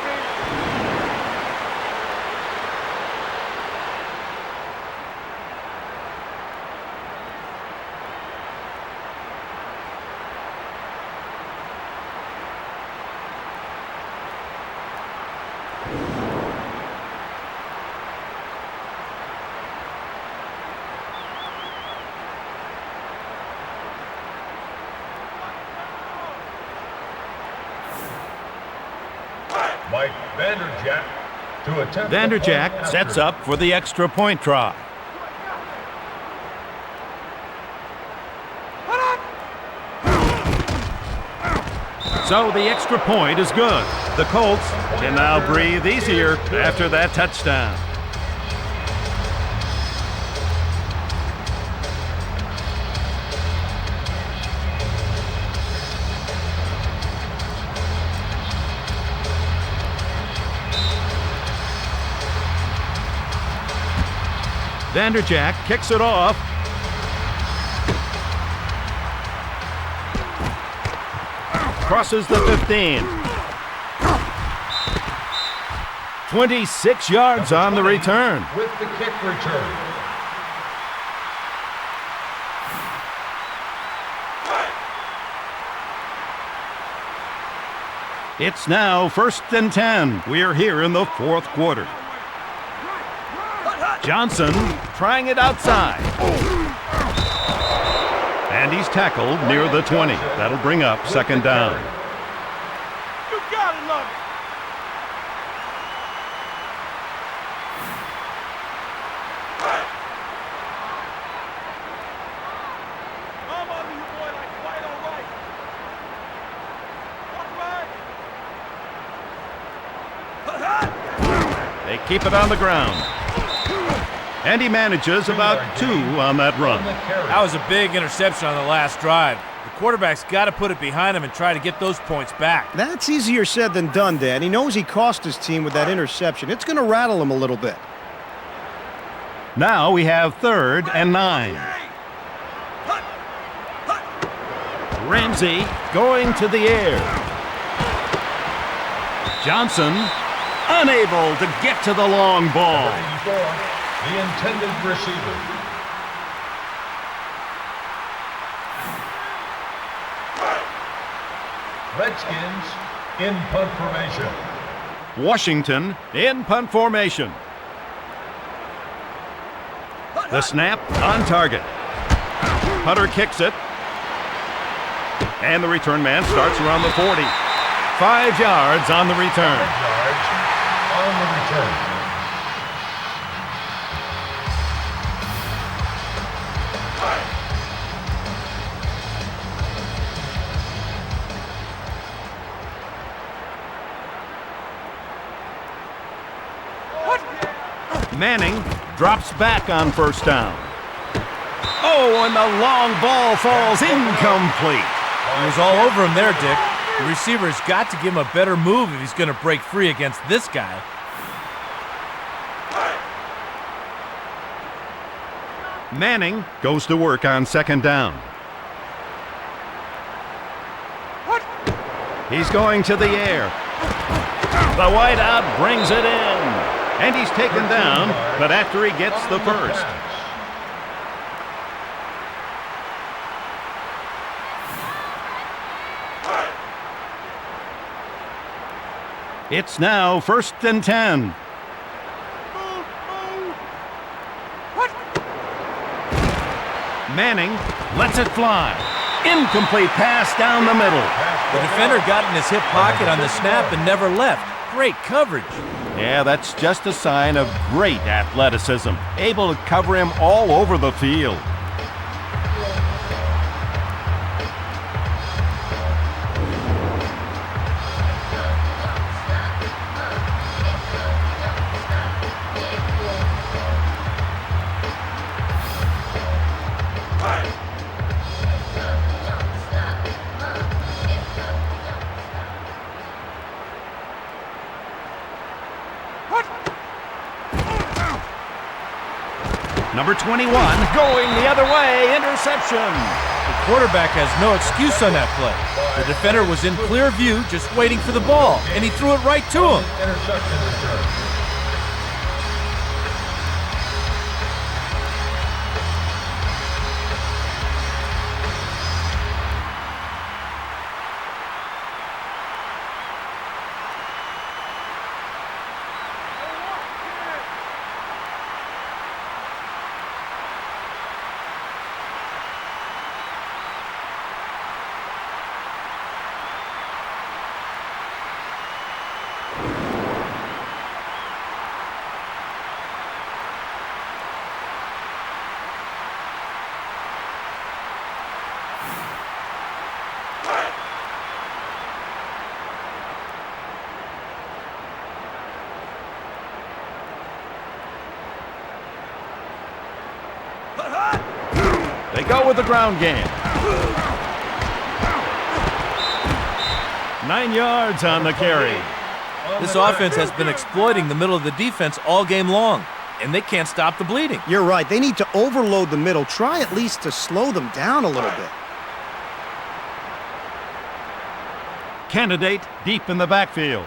Mike Vanderjagt to attempt. Vanderjagt sets up for the extra point try. So the extra point is good. The Colts can now breathe easier after that touchdown. Vanderjagt kicks it off. Crosses the 15. 26 yards on the return. With the kick return. It's now 1st and 10. We're here in the 4th quarter. Johnson trying it outside. And he's tackled near the 20. That'll bring up 2nd down. You gotta love it. I'm on you, boy, like white on white. Walk right. They keep it on the ground. And he manages about 2 on that run. That was a big interception on the last drive. The quarterback's got to put it behind him and try to get those points back. That's easier said than done, Dan. He knows he cost his team with that interception. It's going to rattle him a little bit. Now we have 3rd and 9. Ramsey going to the air. Johnson unable to get to the long ball. The intended receiver. Redskins in punt formation. Washington in punt formation. The snap on target. Hunter kicks it. And the return man starts around the 40. 5 yards on the return. 5 yards on the return. Manning drops back on first down. Oh, and the long ball falls incomplete. He was all over him there, Dick. The receiver's got to give him a better move if he's going to break free against this guy. Manning goes to work on second down. He's going to the air. The wideout brings it in. And he's taken down, but after he gets the first. It's now 1st and 10. Manning lets it fly. Incomplete pass down the middle. The defender got in his hip pocket on the snap and never left. Great coverage. Yeah, that's just a sign of great athleticism. Able to cover him all over the field. Number 21 going the other way, interception. The quarterback has no excuse on that play. The defender was in clear view, just waiting for the ball, and he threw it right to him. Interception return. They go with the ground game. 9 yards on the carry. This offense has been exploiting the middle of the defense all game long, and they can't stop the bleeding. You're right. They need to overload the middle. Try at least to slow them down a little bit. Candidate deep in the backfield.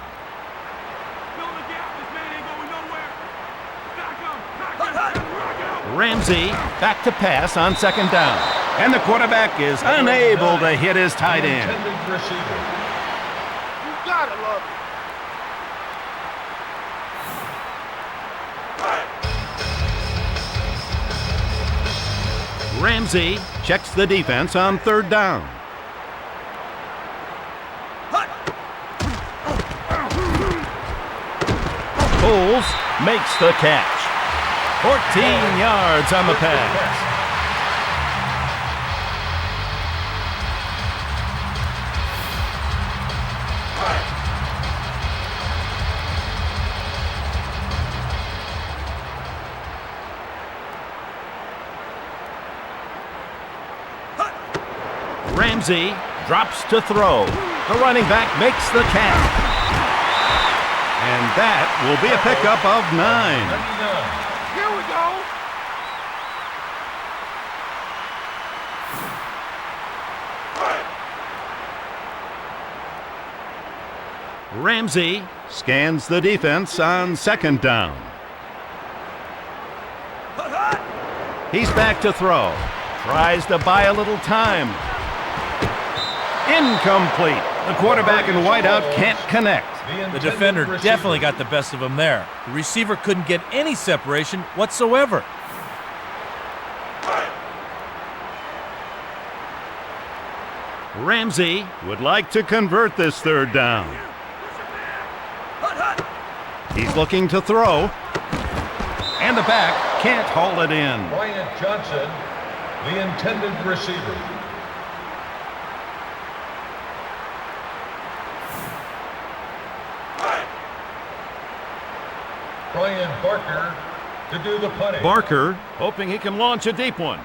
Ramsey back to pass on second down. And the quarterback is unable to hit his tight end. Intended receiver. You gotta love it. Ramsey checks the defense on third down. Foles makes the catch. 14 yards on the pass. Ramsey drops to throw. The running back makes the catch. And that will be a pickup of 9. 99. Here we go. Ramsey scans the defense on second down. He's back to throw. Tries to buy a little time. Incomplete. The quarterback and wideout can't connect. The defender definitely got the best of him there. The receiver couldn't get any separation whatsoever. Ramsey would like to convert this third down. He's looking to throw. And the back can't haul it in. Bryant Johnson, the intended receiver. Brian Barker, to do the punting. Barker hoping he can launch a deep one.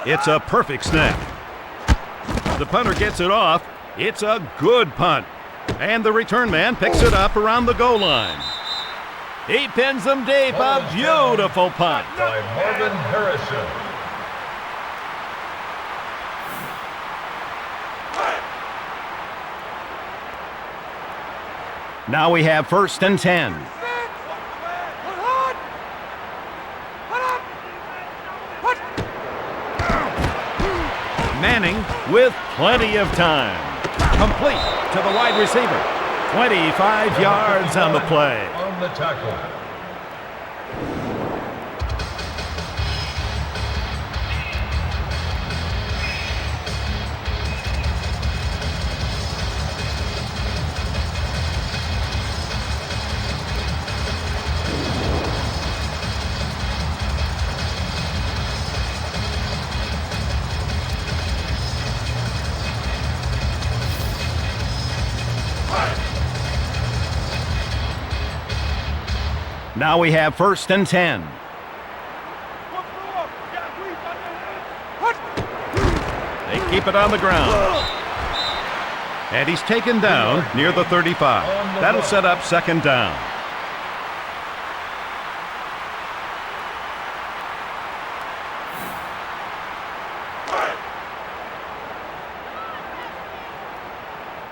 It's a perfect snap. The punter gets it off. It's a good punt. And the return man picks it up around the goal line. He pins them deep. A beautiful punt. By Marvin Harrison. Now we have 1st and 10. Manning with plenty of time. Complete to the wide receiver. 25 yards on the play. On the tackle. Now we have 1st and 10. They keep it on the ground. And he's taken down near the 35. That'll set up 2nd down.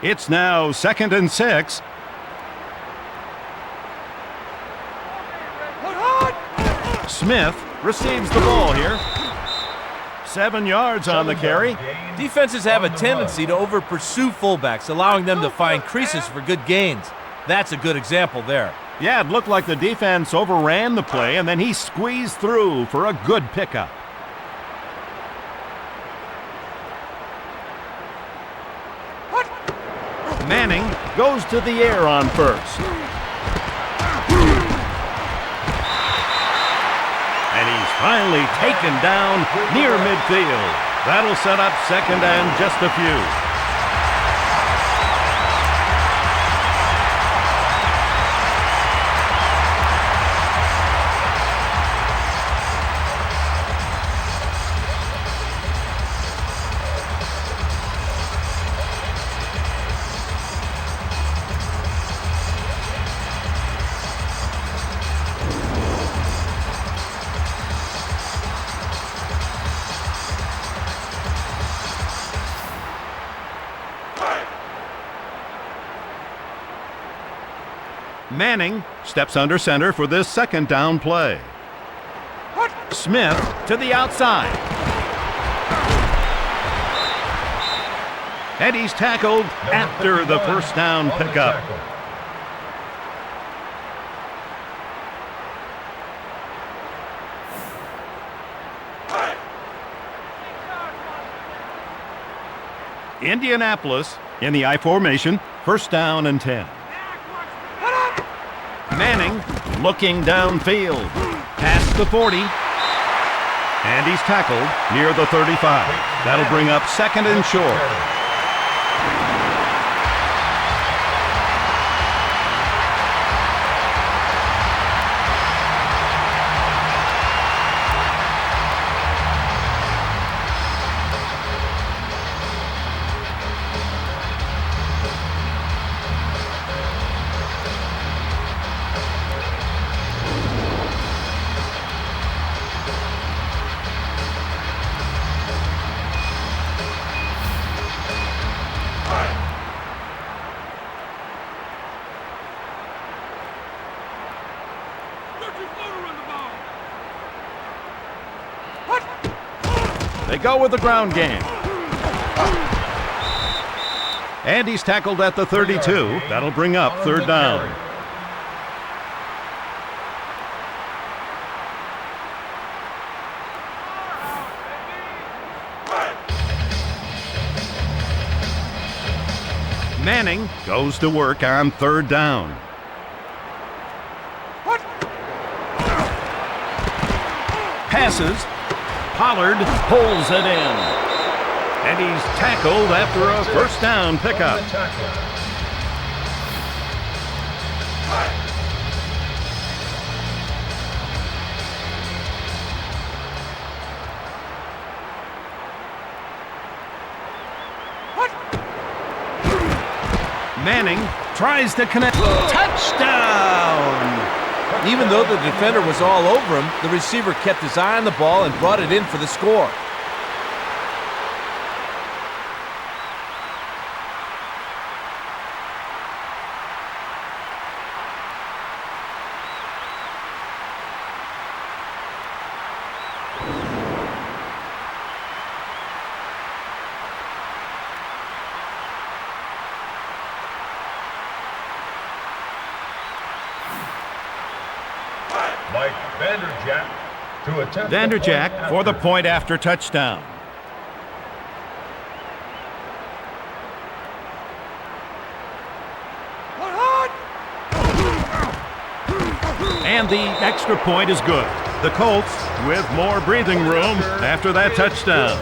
It's now 2nd and 6. Smith receives the ball here. 7 yards on the carry. Defenses have a tendency to over-pursue fullbacks, allowing them to find creases for good gains. That's a good example there. Yeah, it looked like the defense overran the play, and then he squeezed through for a good pickup. Manning goes to the air on 1st. And he's finally taken down near midfield. That'll set up 2nd and just a few. Manning steps under center for this 2nd down play. Smith to the outside. And he's tackled after the 1st down pickup. Indianapolis in the I formation, 1st down and 10. Manning looking downfield, past the 40, and he's tackled near the 35. That'll bring up 2nd and short. They go with the ground game. And he's tackled at the 32. That'll bring up 3rd down. Manning goes to work on 3rd down. Passes. Pollard pulls it in. And he's tackled after a 1st down pickup. Manning tries to connect. Touchdown! Even though the defender was all over him, the receiver kept his eye on the ball and brought it in for the score. Mike Vanderjagt to attempt Vanderjagt for the point after touchdown. And the extra point is good. The Colts with more breathing room after that touchdown.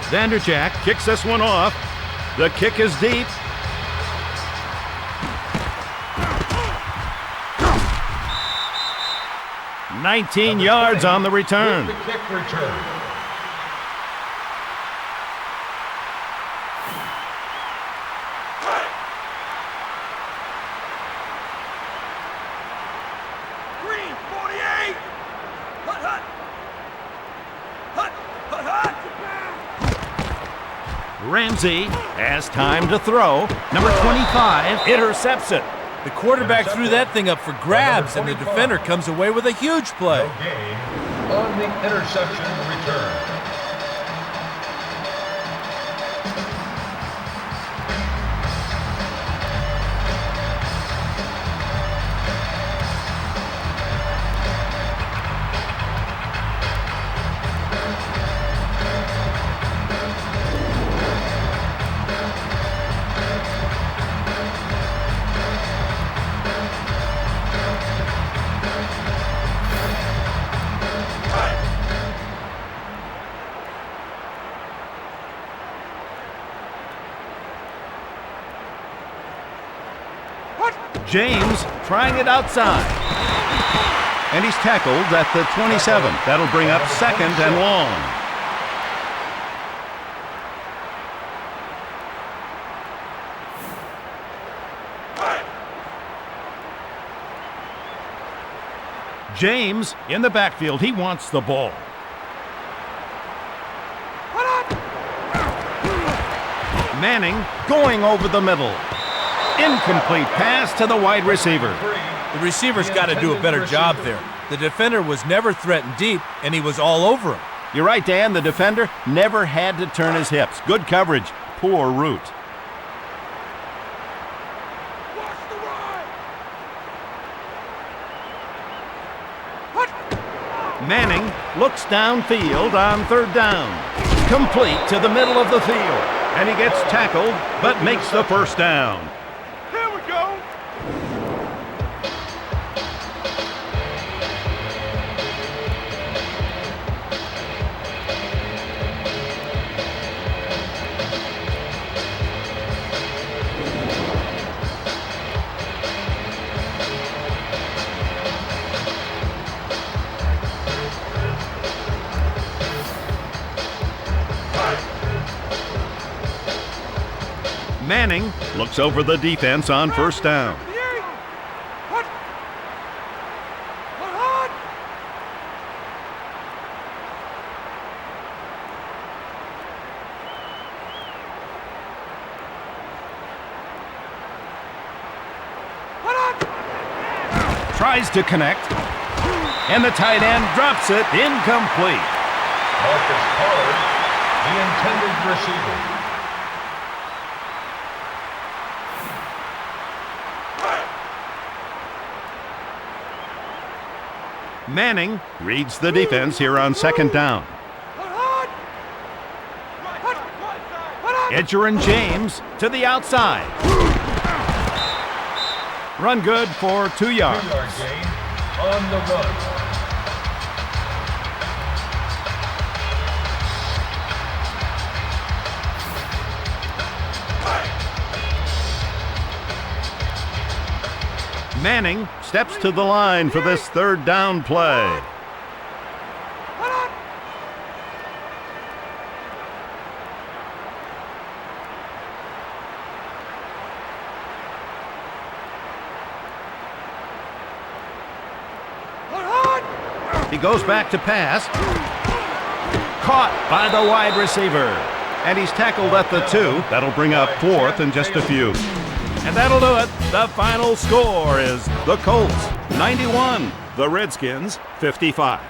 Vanderjagt kicks this one off. The kick is deep. "19 yards on the return." The kick return. Green, 48! Hut, hut! Hut, hut, hut! Ramsey has time to throw. Number 25 intercepts it. The quarterback threw that thing up for grabs, and the defender comes away with a huge play. No gain on the interception return. James trying it outside. And he's tackled at the 27. That'll bring up second and long. James in the backfield. He wants the ball. Manning going over the middle. Incomplete pass to the wide receiver. The receiver's got to do a better job there. The defender was never threatened deep, and he was all over him. You're right, Dan. The defender never had to turn his hips. Good coverage. Poor route. Watch the ride! Manning looks downfield on third down. Complete to the middle of the field. And he gets tackled, but makes the first down. Here we go! Manning looks over the defense on first down. Tries to connect, and the tight end drops it incomplete. Marcus Pollard, the intended receiver. Manning reads the defense here on second down. Edger and James to the outside. Run good for 2 yards. 2-yard gain on the run. Manning steps to the line for this third down play. He goes back to pass. Caught by the wide receiver. And he's tackled at the 2. That'll bring up 4th in just a few. And that'll do it. The final score is the Colts 91, the Redskins 55.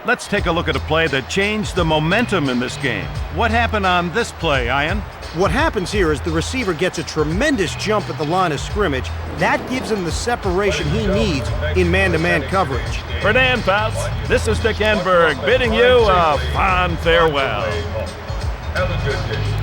Let's take a look at a play that changed the momentum in this game. What happened on this play, Ian? What happens here is the receiver gets a tremendous jump at the line of scrimmage. That gives him the separation he needs in man-to-man coverage. For Dan Fouts, this is Dick Enberg bidding you a fond farewell. Have a good day.